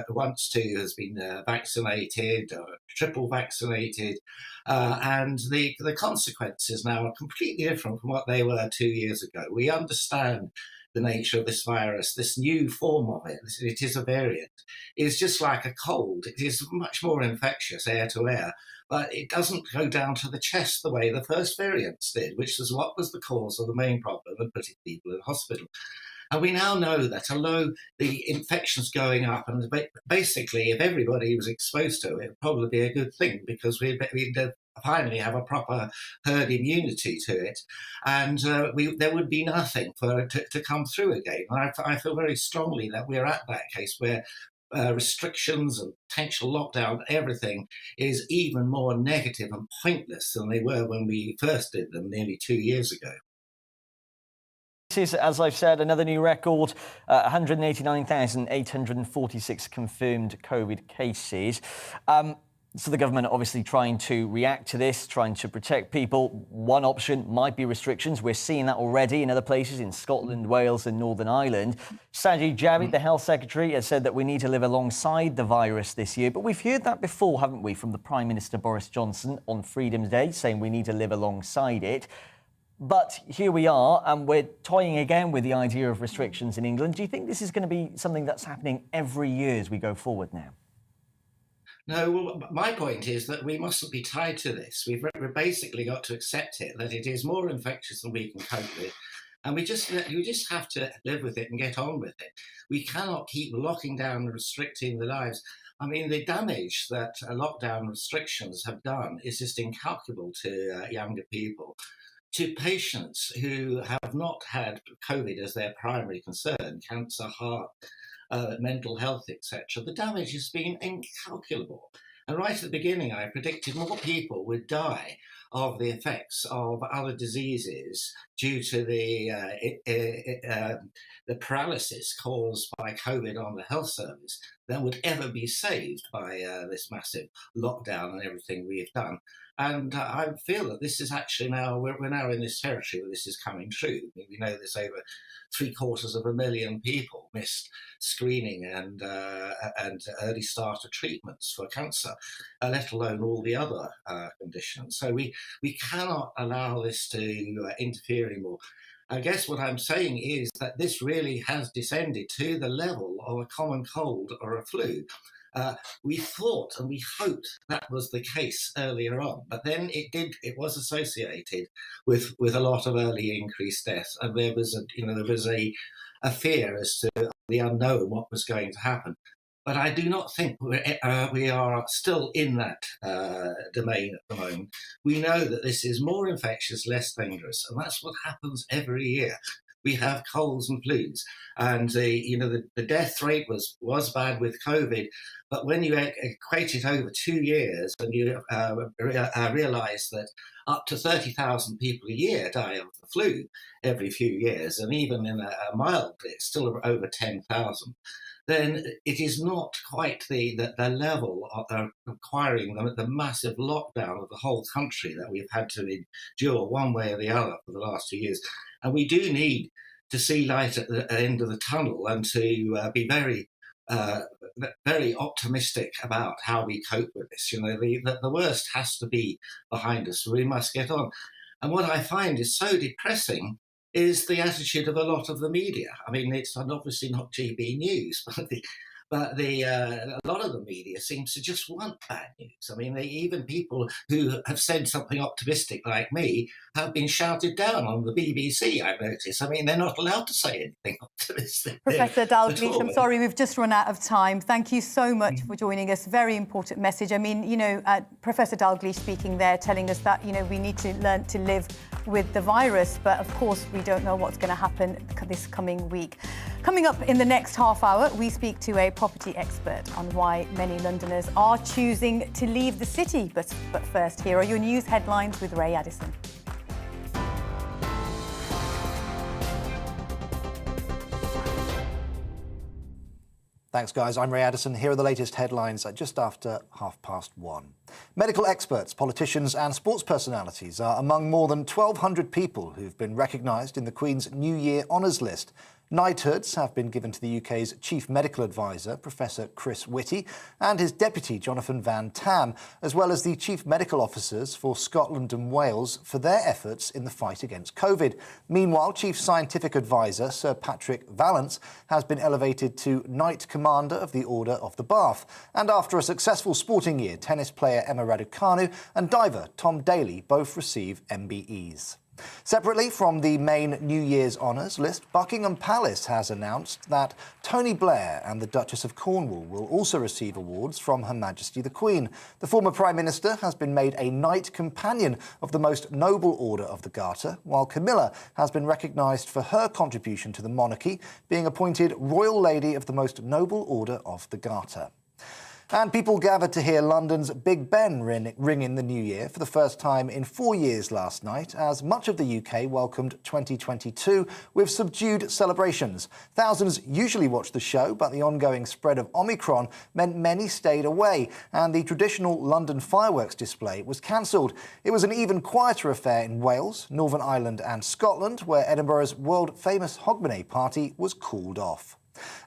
wants to has been vaccinated or triple vaccinated. And the consequences now are completely different from what they were 2 years ago. We understand the nature of this virus, this new form of it. It is a variant. It's just like a cold. It is much more infectious, air to air, but it doesn't go down to the chest the way the first variants did, which was what was the cause of the main problem and putting people in hospital. And we now know that although the infection's going up, and basically if everybody was exposed to it, it'd probably be a good thing, because we'd finally have a proper herd immunity to it, and there would be nothing for it to come through again. And I feel very strongly that we're at that case where restrictions and potential lockdown, everything is even more negative and pointless than they were when we first did them nearly 2 years ago. This is, as I've said, another new record, 189,846 confirmed COVID cases. So the government obviously trying to react to this, trying to protect people. One option might be restrictions. We're seeing that already in other places, in Scotland, Wales and Northern Ireland. Sajid Javid, the Health Secretary, has said that we need to live alongside the virus this year. But we've heard that before, haven't we, from the Prime Minister Boris Johnson on Freedom's Day, saying we need to live alongside it. But here we are, and we're toying again with the idea of restrictions in England. Do you think this is going to be something that's happening every year as we go forward now? No, well, my point is that we mustn't be tied to this. We've basically got to accept it, that it is more infectious than we can cope with. And we just have to live with it and get on with it. We cannot keep locking down and restricting the lives. I mean, the damage that lockdown restrictions have done is just incalculable to younger people, to patients who have not had COVID as their primary concern, cancer, heart, mental health, etc. The damage has been incalculable. And right at the beginning, I predicted more people would die of the effects of other diseases due to the paralysis caused by COVID on the health service than would ever be saved by this massive lockdown and everything we have done. And I feel that this is actually now, we're now in this territory where this is coming true. I mean, we know there's over 750,000 people missed screening and early starter treatments for cancer, let alone all the other conditions. So we cannot allow this to interfere anymore. I guess what I'm saying is that this really has descended to the level of a common cold or a flu. We thought and we hoped that was the case earlier on, but then it was associated with a lot of early increased deaths, and there was a fear as to the unknown, what was going to happen. But I do not think we are still in that domain at the moment. We know that this is more infectious, less dangerous, and that's what happens every year. We have colds and flus, and the death rate was bad with COVID, but when you equate it over 2 years, and you realise that up to 30,000 people a year die of the flu every few years, and even in a mild, it's still over 10,000. Then it is not quite the level of requiring the massive lockdown of the whole country that we've had to endure one way or the other for the last 2 years. And we do need to see light at the end of the tunnel and to be very, very optimistic about how we cope with this. The worst has to be behind us. We must get on. And what I find is so depressing is the attitude of a lot of the media. I mean, it's obviously not GBNews, But a lot of the media seems to just want bad news. I mean, even people who have said something optimistic like me have been shouted down on the BBC, I've noticed. I mean, they're not allowed to say anything optimistic. Professor Dalgleish, I'm all. sorry, we've just run out of time. Thank you so much for joining us. Very important message. I mean, Professor Dalgleish speaking there, telling us that, we need to learn to live with the virus. But of course, we don't know what's going to happen this coming week. Coming up in the next half hour, we speak to a property expert on why many Londoners are choosing to leave the city. But first, here are your news headlines with Ray Addison. Thanks, guys. I'm Ray Addison. Here are the latest headlines at just after 1:30. Medical experts, politicians and sports personalities are among more than 1,200 people who've been recognised in the Queen's New Year Honours List. Knighthoods have been given to the UK's Chief Medical Advisor, Professor Chris Whitty, and his Deputy, Jonathan Van Tam, as well as the Chief Medical Officers for Scotland and Wales for their efforts in the fight against COVID. Meanwhile, Chief Scientific Advisor, Sir Patrick Vallance, has been elevated to Knight Commander of the Order of the Bath. And after a successful sporting year, tennis player Emma Raducanu and diver Tom Daley both receive MBEs. Separately from the main New Year's honours list, Buckingham Palace has announced that Tony Blair and the Duchess of Cornwall will also receive awards from Her Majesty the Queen. The former Prime Minister has been made a Knight Companion of the Most Noble Order of the Garter, while Camilla has been recognised for her contribution to the monarchy, being appointed Royal Lady of the Most Noble Order of the Garter. And people gathered to hear London's Big Ben ring in the new year for the first time in 4 years last night, as much of the UK welcomed 2022 with subdued celebrations. Thousands usually watch the show, but the ongoing spread of Omicron meant many stayed away, and the traditional London fireworks display was cancelled. It was an even quieter affair in Wales, Northern Ireland and Scotland, where Edinburgh's world-famous Hogmanay party was called off.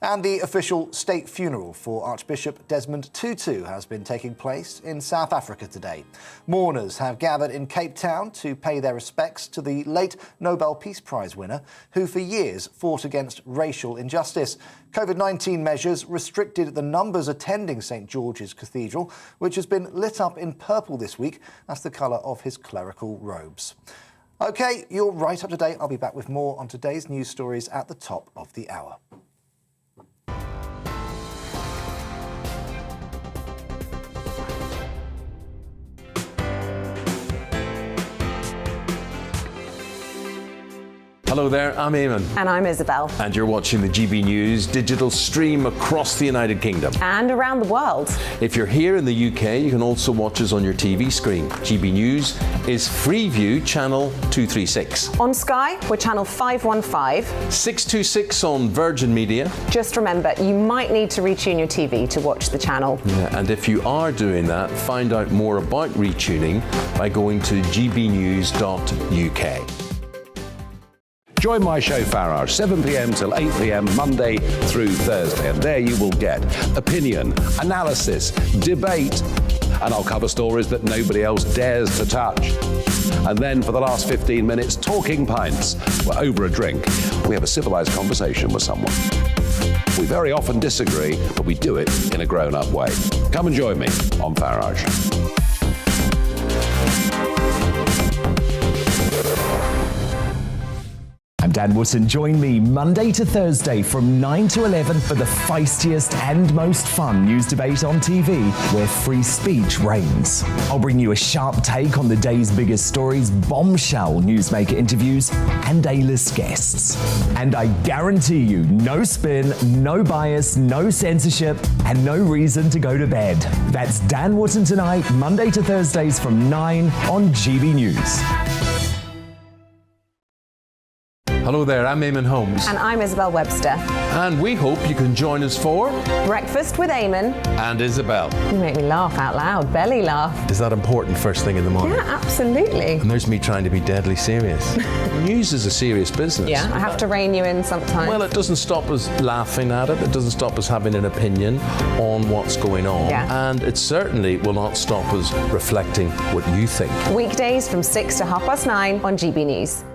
And the official state funeral for Archbishop Desmond Tutu has been taking place in South Africa today. Mourners have gathered in Cape Town to pay their respects to the late Nobel Peace Prize winner, who for years fought against racial injustice. COVID-19 measures restricted the numbers attending St George's Cathedral, which has been lit up in purple this week. That's the colour of his clerical robes. OK, you're right up to date. I'll be back with more on today's news stories at the top of the hour. Hello there, I'm Eamon. And I'm Isabel. And you're watching the GB News digital stream across the United Kingdom. And around the world. If you're here in the UK, you can also watch us on your TV screen. GB News is Freeview Channel 236. On Sky, we're Channel 515. 626 on Virgin Media. Just remember, you might need to retune your TV to watch the channel. Yeah, and if you are doing that, find out more about retuning by going to gbnews.uk. Join my show Farage, 7 p.m. till 8 p.m. Monday through Thursday, and there you will get opinion, analysis, debate, and I'll cover stories that nobody else dares to touch. And then for the last 15 minutes, talking pints. We're over a drink. We have a civilised conversation with someone. We very often disagree, but we do it in a grown-up way. Come and join me on Farage. I'm Dan Wootton. Join me Monday to Thursday from 9 to 11 for the feistiest and most fun news debate on TV, where free speech reigns. I'll bring you a sharp take on the day's biggest stories, bombshell newsmaker interviews, and A-list guests. And I guarantee you, no spin, no bias, no censorship, and no reason to go to bed. That's Dan Wootton tonight, Monday to Thursdays from 9 on GB News. Hello there, I'm Eamon Holmes. And I'm Isabel Webster. And we hope you can join us for Breakfast with Eamon and Isabel. You make me laugh out loud, belly laugh. Is that important first thing in the morning? Yeah, absolutely. And there's me trying to be deadly serious. News is a serious business. Yeah, I have to rein you in sometimes. Well, it doesn't stop us laughing at it. It doesn't stop us having an opinion on what's going on. Yeah. And it certainly will not stop us reflecting what you think. Weekdays from 6 to 9:30 on GB News.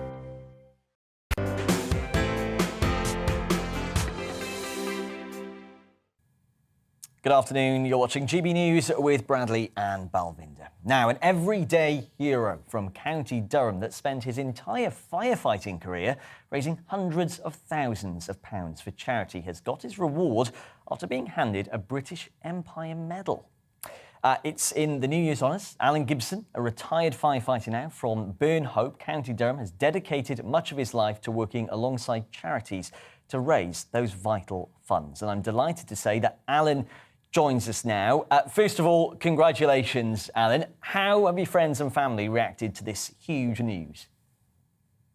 Good afternoon. You're watching GB News with Bradley and Balvinder. Now, an everyday hero from County Durham that spent his entire firefighting career raising hundreds of thousands of pounds for charity has got his reward after being handed a British Empire Medal. It's in the New Year's Honours. Alan Gibson, a retired firefighter now from Burnhope, County Durham, has dedicated much of his life to working alongside charities to raise those vital funds. And I'm delighted to say that Alan joins us now. First of all, congratulations, Alan. How have your friends and family reacted to this huge news?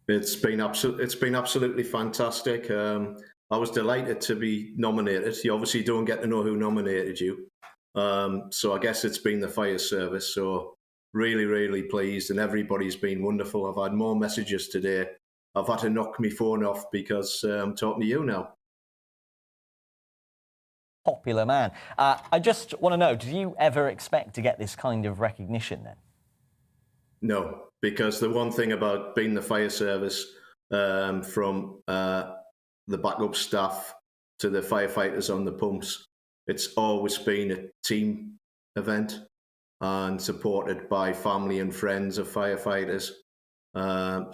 It's been absolutely fantastic. I was delighted to be nominated. You obviously don't get to know who nominated you. So I guess it's been the fire service. So really, really pleased, and everybody's been wonderful. I've had more messages today. I've had to knock my phone off because I'm talking to you now. Popular man. I just want to know, did you ever expect to get this kind of recognition then? No, because the one thing about being the fire service, from the backup staff to the firefighters on the pumps, it's always been a team event and supported by family and friends of firefighters.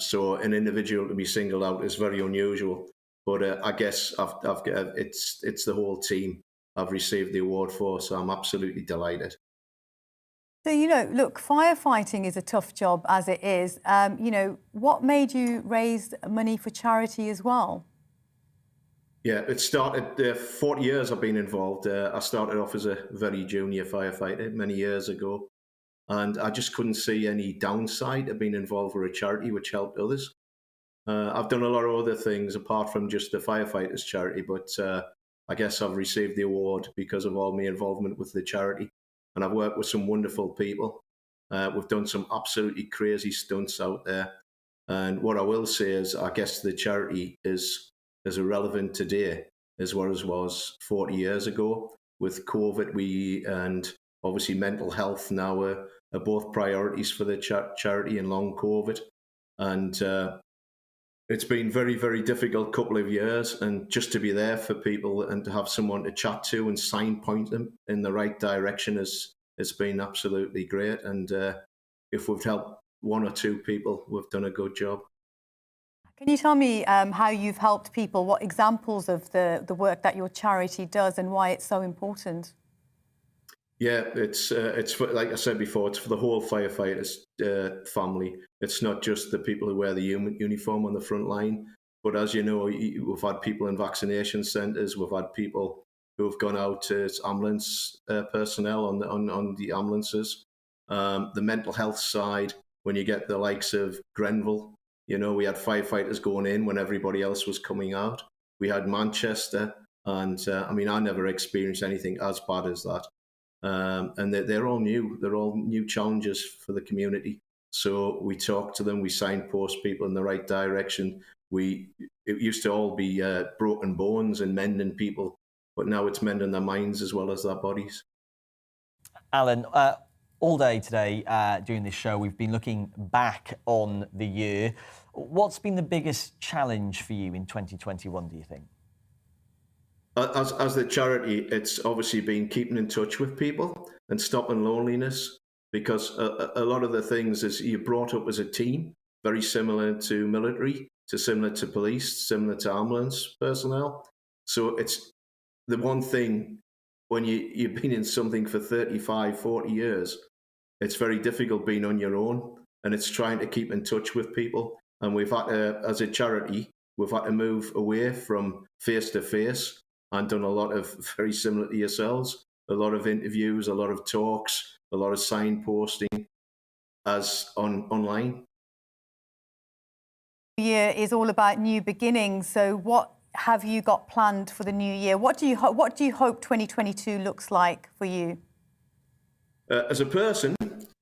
So an individual to be singled out is very unusual. But I guess it's the whole team I've received the award for, so I'm absolutely delighted. So, look, firefighting is a tough job as it is. What made you raise money for charity as well? Yeah, it started 40 years I've been involved. I started off as a very junior firefighter many years ago, and I just couldn't see any downside of being involved with a charity which helped others. I've done a lot of other things apart from just the firefighters charity, but I guess I've received the award because of all my involvement with the charity. And I've worked with some wonderful people. We've done some absolutely crazy stunts out there. And what I will say is, I guess the charity is as irrelevant today as what it was 40 years ago. With COVID, and obviously mental health now are both priorities for the charity and long COVID. And it's been very, very difficult couple of years, and just to be there for people and to have someone to chat to and signpoint them in the right direction has been absolutely great. And if we've helped one or two people, we've done a good job. Can you tell me how you've helped people, what examples of the work that your charity does and why it's so important? Yeah, it's for, like I said before, it's for the whole firefighters family. It's not just the people who wear the uniform on the front line, but as you know, we've had people in vaccination centres, we've had people who have gone out as ambulance personnel on the ambulances. The mental health side, when you get the likes of Grenville, we had firefighters going in when everybody else was coming out. We had Manchester, and I never experienced anything as bad as that. And they're all new. They're all new challenges for the community. So we talk to them, we signpost people in the right direction. It used to all be broken bones and mending people, but now it's mending their minds as well as their bodies. Alan, all day today during this show, we've been looking back on the year. What's been the biggest challenge for you in 2021, do you think? As the charity, it's obviously been keeping in touch with people and stopping loneliness, because a lot of the things is you're brought up as a team, very similar to military, similar to police, similar to ambulance personnel. So it's the one thing when you've been in something for 35, 40 years, it's very difficult being on your own, and it's trying to keep in touch with people. And we've had to, as a charity, we've had to move away from face-to-face and done a lot of, very similar to yourselves, a lot of interviews, a lot of talks, a lot of signposting as online. The year is all about new beginnings. So what have you got planned for the new year? What do you hope 2022 looks like for you? As a person,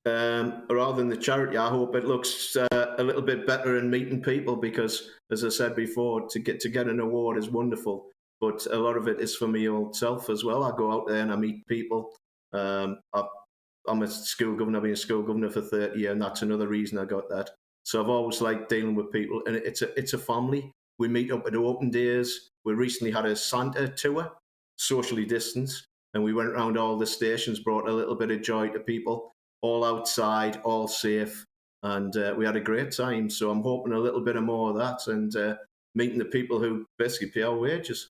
rather than the charity, I hope it looks a little bit better in meeting people, because, as I said before, to get an award is wonderful, but a lot of it is for me old self as well. I go out there and I meet people. I'm a school governor. I've been a school governor for 30 years, and that's another reason I got that. So I've always liked dealing with people, and it's a family. We meet up at open days. We recently had a Santa tour, socially distanced, and we went around all the stations, brought a little bit of joy to people, all outside, all safe, and we had a great time. So I'm hoping a little bit of more of that, and meeting the people who basically pay our wages.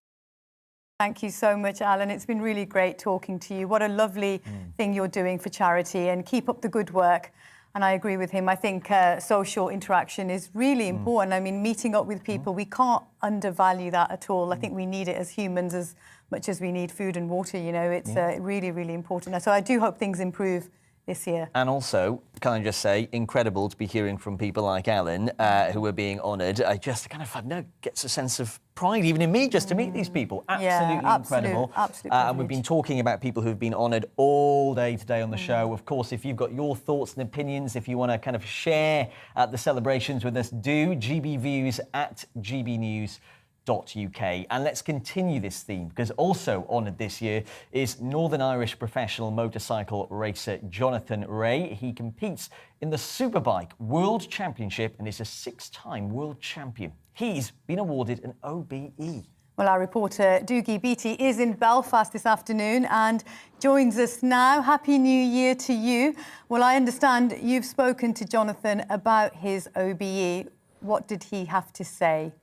Thank you so much, Alan. It's been really great talking to you. What a lovely thing you're doing for charity, and keep up the good work. And I agree with him. I think social interaction is really important. I mean, meeting up with people, we can't undervalue that at all. I think we need it as humans as much as we need food and water. You know, it's really, really important. So I do hope things improve this year. And also, can I just say, incredible to be hearing from people like Alan, who are being honoured. I just kind of gets a sense of pride, even in me, just to meet these people. Absolutely incredible. And we've been talking about people who've been honoured all day today on the show. Of course, if you've got your thoughts and opinions, if you want to kind of share the celebrations with us, do GBviews at GBnews.uk. And let's continue this theme, because also honoured this year is Northern Irish professional motorcycle racer Jonathan Rea. He competes in the Superbike World Championship and is a 6-time world champion. He's been awarded an OBE. Well, our reporter Dougie Beattie is in Belfast this afternoon and joins us now. Happy New Year to you. Well, I understand you've spoken to Jonathan about his OBE. What did he have to say?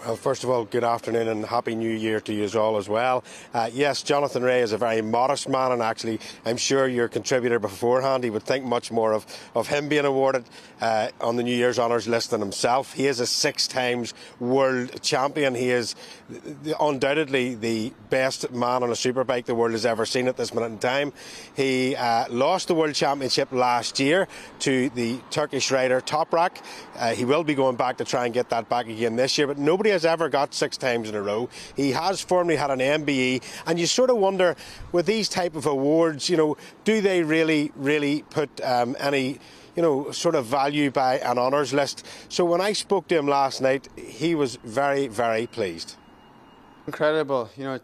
Well, first of all, good afternoon and Happy New Year to you all as well. Yes, Jonathan Rea is a very modest man, and actually I'm sure your contributor beforehand, he would think much more of him being awarded on the New Year's honours list than himself. He is a 6 times world champion. He is undoubtedly the best man on a superbike the world has ever seen at this minute in time. He lost the World Championship last year to the Turkish rider Toprak. He will be going back to try and get that back again this year, but nobody has ever got 6 times in a row. He has formerly had an MBE, and you sort of wonder, with these type of awards, you know, do they really put any, you know, sort of value by an honours list? So when I spoke to him last night, he was very, very pleased. Incredible, you know,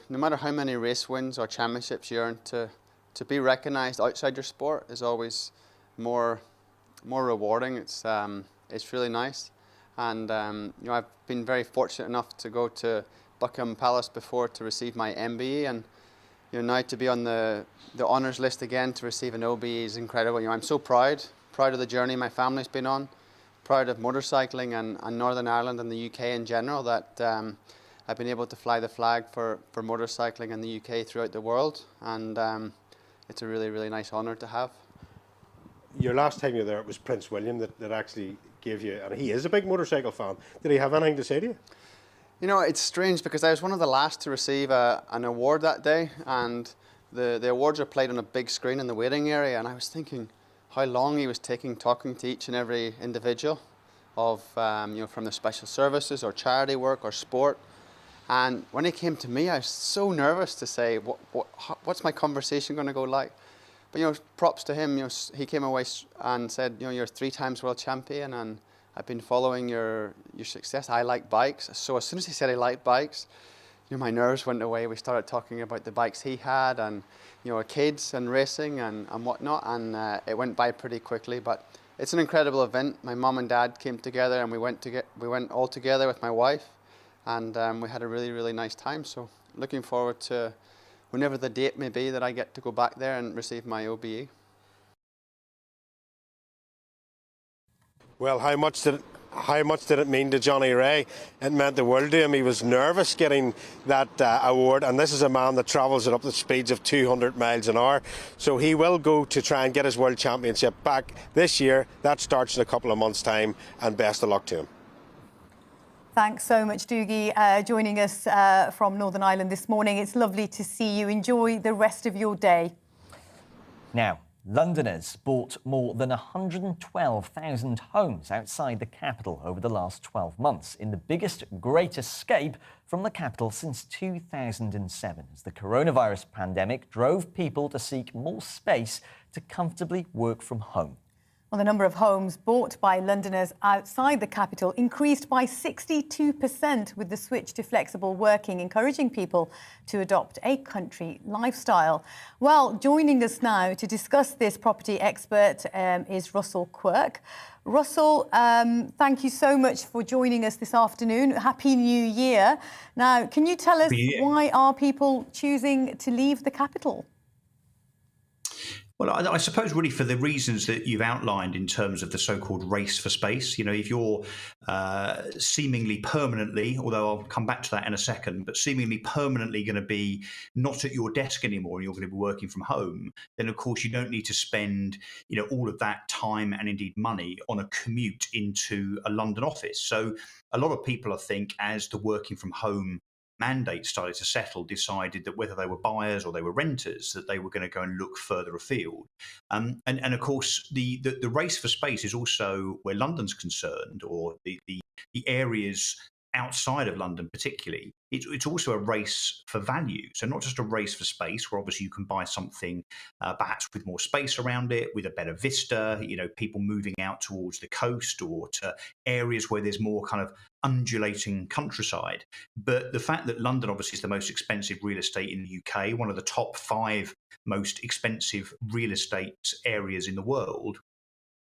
no matter how many race wins or championships you earn, to be recognised outside your sport is always more rewarding. It's really nice. And you know, I've been very fortunate enough to go to Buckingham Palace before to receive my MBE, and you know, now to be on the honours list again to receive an OBE is incredible. You know, I'm so proud of the journey my family's been on, proud of motorcycling and Northern Ireland and the UK in general, that I've been able to fly the flag for motorcycling in the UK throughout the world, and it's a really, really nice honour to have. Your last time you were there, it was Prince William that actually gave you, and he is a big motorcycle fan. Did he have anything to say to you? You know, it's strange because I was one of the last to receive an award that day, and the awards are played on a big screen in the waiting area, and I was thinking how long he was taking talking to each and every individual of, you know, from the special services or charity work or sport. And when he came to me, I was so nervous to say, what's my conversation going to go like? But, you know, props to him. You know, he came away and said, you know, you're 3 times world champion, and I've been following your success. I like bikes. So as soon as he said he liked bikes, you know, my nerves went away. We started talking about the bikes he had, and you know, kids and racing and whatnot. And it went by pretty quickly. But it's an incredible event. My mum and dad came together, and we went all together with my wife, and we had a really, really nice time. So looking forward to whenever the date may be that I get to go back there and receive my OBE. Well, how much did it mean to Johnny Rea? It meant the world to him. He was nervous getting that award, and this is a man that travels at up to speeds of 200 miles an hour. So he will go to try and get his World Championship back this year. That starts in a couple of months' time, and best of luck to him. Thanks so much, Dougie, joining us from Northern Ireland this morning. It's lovely to see you. Enjoy the rest of your day. Now, Londoners bought more than 112,000 homes outside the capital over the last 12 months, in the biggest Great Escape from the capital since 2007, as the coronavirus pandemic drove people to seek more space to comfortably work from home. Well, the number of homes bought by Londoners outside the capital increased by 62% with the switch to flexible working, encouraging people to adopt a country lifestyle. Well, joining us now to discuss this, property expert is Russell Quirk. Russell, thank you so much for joining us this afternoon. Happy New Year. Now, can you tell us why are people choosing to leave the capital? Well, I suppose really for the reasons that you've outlined in terms of the so-called race for space. You know, if you're seemingly permanently, although I'll come back to that in a second, but seemingly permanently going to be not at your desk anymore and you're going to be working from home, then of course you don't need to spend, you know, all of that time and indeed money on a commute into a London office. So a lot of people, I think, as the working from home mandate started to settle, decided that whether they were buyers or they were renters, that they were going to go and look further afield. And of course, the race for space is also where London's concerned, or the areas outside of London particularly. It's also a race for value. So not just a race for space, where obviously you can buy something perhaps with more space around it, with a better vista, you know, people moving out towards the coast or to areas where there's more kind of undulating countryside. But the fact that London obviously is the most expensive real estate in the UK, one of the top 5 most expensive real estate areas in the world,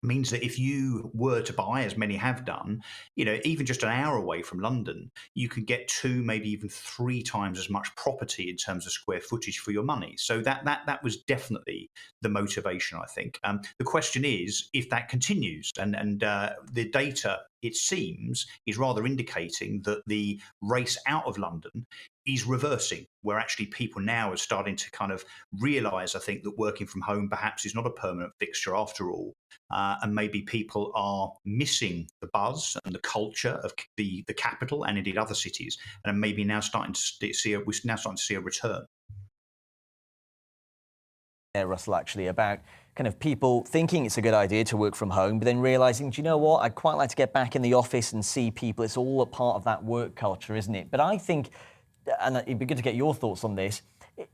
means that if you were to buy, as many have done, you know, even just an hour away from London, you can get 2, maybe even 3 times as much property in terms of square footage for your money. So that was definitely the motivation, I think. The question is if that continues, and the data, it seems, is rather indicating that the race out of London is reversing, where actually people now are starting to kind of realise, I think, that working from home perhaps is not a permanent fixture after all. And maybe people are missing the buzz and the culture of the capital and indeed other cities, and maybe now starting to see a return. Russell, actually, about kind of people thinking it's a good idea to work from home, but then realising, do you know what, I'd quite like to get back in the office and see people. It's all a part of that work culture, isn't it? But I think, and it'd be good to get your thoughts on this,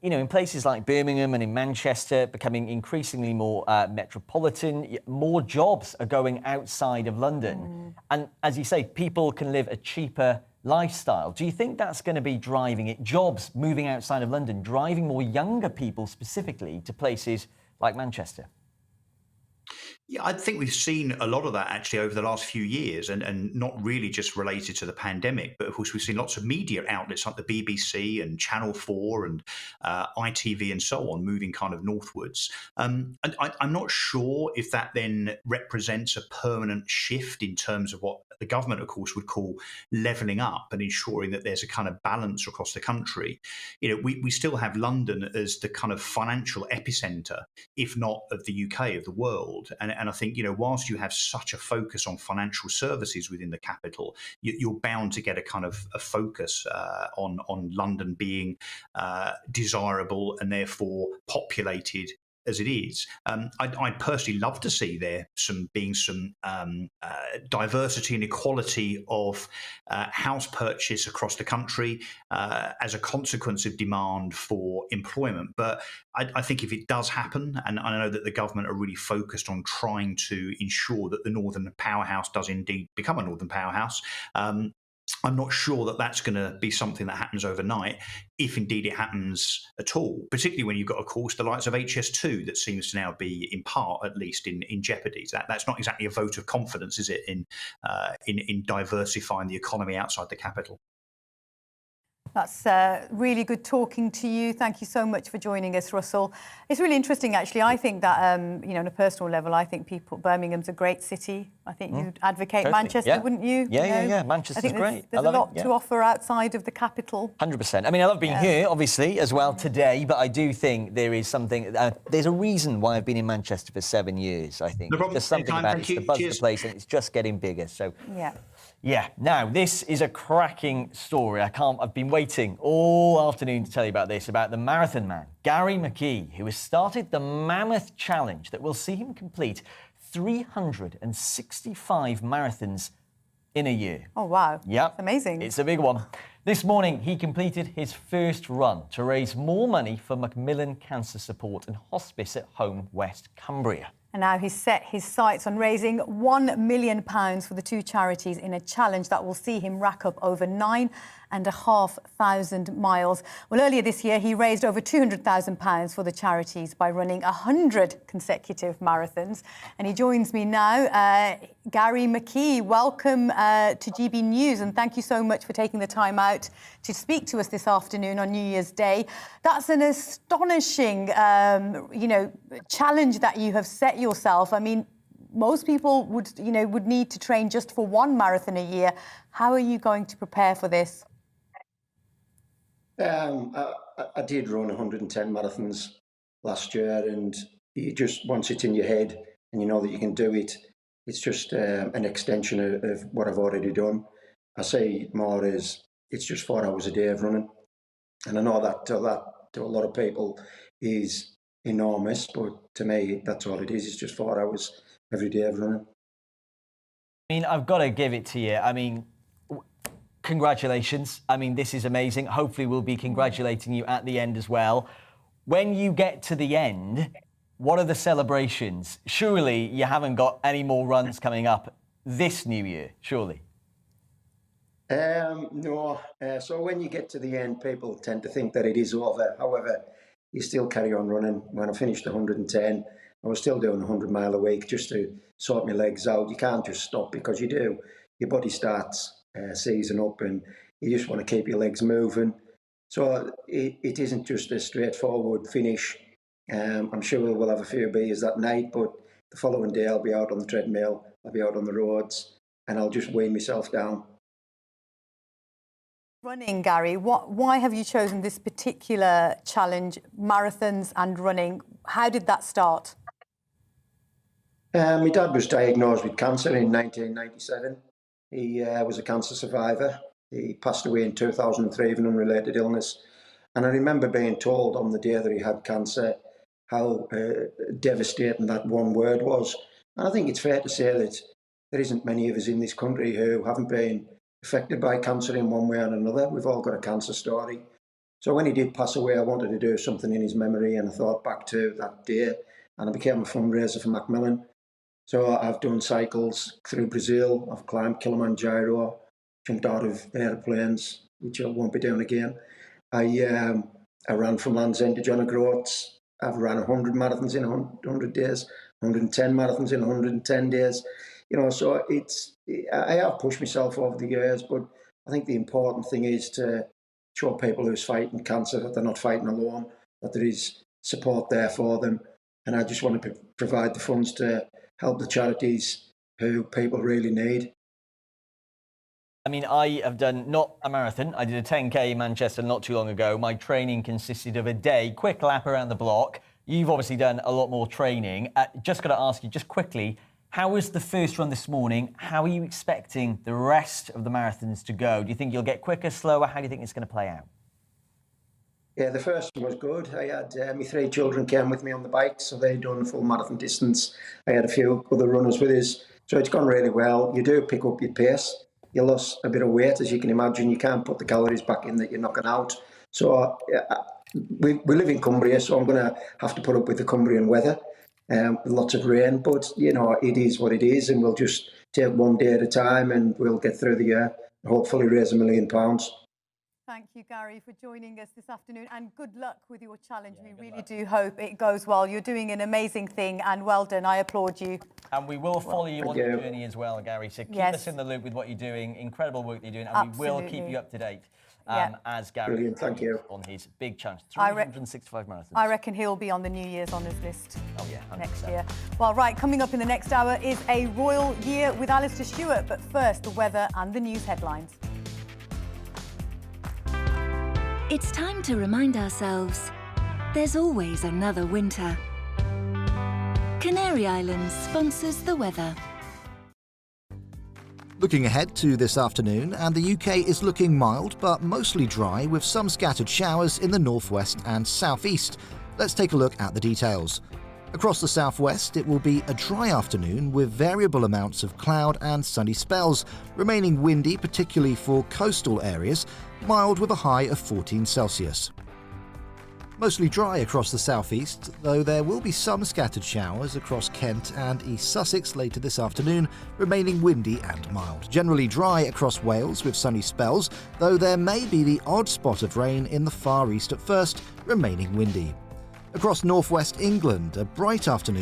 you know, in places like Birmingham and in Manchester, becoming increasingly more metropolitan, more jobs are going outside of London. And as you say, people can live a cheaper lifestyle. Do you think that's going to be driving it? Jobs moving outside of London, driving more younger people specifically to places like Manchester? Yeah, I think we've seen a lot of that actually over the last few years, and not really just related to the pandemic, but of course we've seen lots of media outlets like the BBC and Channel 4 and ITV and so on moving kind of northwards. And I'm not sure if that then represents a permanent shift in terms of what the government, of course, would call levelling up and ensuring that there's a kind of balance across the country. You know, we still have London as the kind of financial epicentre, if not of the UK, of the world. And I think, you know, whilst you have such a focus on financial services within the capital, you're bound to get a kind of a focus on London being desirable and therefore populated as it is. I'd personally love to see there some diversity and equality of house purchase across the country as a consequence of demand for employment. But I think if it does happen, and I know that the government are really focused on trying to ensure that the Northern Powerhouse does indeed become a Northern Powerhouse, I'm not sure that that's going to be something that happens overnight, if indeed it happens at all, particularly when you've got, of course, the likes of HS2 that seems to now be, in part at least, in jeopardy. That's not exactly a vote of confidence, is it, in diversifying the economy outside the capital? That's really good talking to you. Thank you so much for joining us, Russell. It's really interesting, actually. I think that, you know, on a personal level, I think Birmingham's a great city. I think you'd advocate Manchester, wouldn't you? Yeah. Manchester's great. There's a lot to offer outside of the capital. 100%. I mean, I love being here, obviously, as well today, but I do think there is something, there's a reason why I've been in Manchester for 7 years, I think. No problem. There's something about it, it's the buzz of the place, and it's just getting bigger. So, yeah. Now, this is a cracking story. I've been waiting all afternoon to tell you about this, about the marathon man, Gary McKee, who has started the Mammoth Challenge that will see him complete 365 marathons in a year. Oh, wow. Yeah. That's amazing. It's a big one. This morning, he completed his first run to raise more money for Macmillan Cancer Support and Hospice at home, West Cumbria. And now he's set his sights on raising £1 million for the two charities in a challenge that will see him rack up over 9,500 miles. Well, earlier this year, he raised over £200,000 for the charities by running 100 consecutive marathons. And he joins me now. Gary McKee, welcome to GB News, and thank you so much for taking the time out to speak to us this afternoon on New Year's Day. That's an astonishing, challenge that you have set yourself. I mean, most people would need to train just for one marathon a year. How are you going to prepare for this? I did run 110 marathons last year, and you just, once it's in your head and you know that you can do it, it's just an extension of what I've already done. I say more as it's just 4 hours a day of running. And I know that to a lot of people is enormous, but to me, that's all it is. It's just 4 hours every day of running. I mean, I've got to give it to you. I mean, congratulations. I mean, this is amazing. Hopefully we'll be congratulating you at the end as well. When you get to the end, what are the celebrations? Surely you haven't got any more runs coming up this new year, surely? No. So when you get to the end, people tend to think that it is over. However, you still carry on running. When I finished 110, I was still doing 100 mile a week just to sort my legs out. You can't just stop, because you do. Your body starts seizing up and you just want to keep your legs moving. So it isn't just a straightforward finish. I'm sure we'll have a few beers that night, but the following day I'll be out on the treadmill, I'll be out on the roads, and I'll just wean myself down. Running, Gary, why have you chosen this particular challenge, marathons and running? How did that start? My dad was diagnosed with cancer in 1997. He was a cancer survivor. He passed away in 2003 of an unrelated illness. And I remember being told on the day that he had cancer how devastating that one word was. And I think it's fair to say that there isn't many of us in this country who haven't been affected by cancer in one way or another. We've all got a cancer story. So when he did pass away, I wanted to do something in his memory, and I thought back to that day, and I became a fundraiser for Macmillan. So I've done cycles through Brazil, I've climbed Kilimanjaro, jumped out of airplanes, which I won't be doing again. I ran from Land's End to John O'Groats. I've ran 100 marathons in 100 days, 110 marathons in 110 days. So I have pushed myself over the years, but I think the important thing is to show people who's fighting cancer that they're not fighting alone, that there is support there for them. And I just want to provide the funds to help the charities who people really need. I mean, I have done not a marathon. I did a 10K in Manchester not too long ago. My training consisted of a day, quick lap around the block. You've obviously done a lot more training. Just got to ask you, just quickly, how was the first run this morning? How are you expecting the rest of the marathons to go? Do you think you'll get quicker, slower? How do you think it's going to play out? Yeah, the first one was good. I had my 3 children came with me on the bike, so they'd done full marathon distance. I had a few other runners with us, so it's gone really well. You do pick up your pace. You lost a bit of weight, as you can imagine. You can't put the calories back in that you're knocking out. So we live in Cumbria, so I'm going to have to put up with the Cumbrian weather. Lots of rain, but it is what it is, and we'll just take one day at a time, and we'll get through the year and hopefully raise £1 million. Thank you, Gary, for joining us this afternoon, and good luck with your challenge. We really do hope it goes well. You're doing an amazing thing, and well done. I applaud you. And we will follow you on the journey as well, Gary. So keep us in the loop with what you're doing. Incredible work that you're doing, and we will keep you up to date. As Gary Brilliant, thank you. On his big challenge, 365 marathons. I reckon he'll be on the New Year's honours list 100%. next year. Well, right, coming up in the next hour is a royal year with Alistair Stewart, but first, the weather and the news headlines. It's time to remind ourselves there's always another winter. Canary Islands sponsors the weather. Looking ahead to this afternoon, and the UK is looking mild but mostly dry with some scattered showers in the northwest and southeast. Let's take a look at the details. Across the southwest, it will be a dry afternoon with variable amounts of cloud and sunny spells, remaining windy particularly for coastal areas, mild with a high of 14 Celsius. Mostly dry across the southeast, though there will be some scattered showers across Kent and East Sussex later this afternoon, remaining windy and mild. Generally dry across Wales with sunny spells, though there may be the odd spot of rain in the far east at first, remaining windy. Across northwest England, a bright afternoon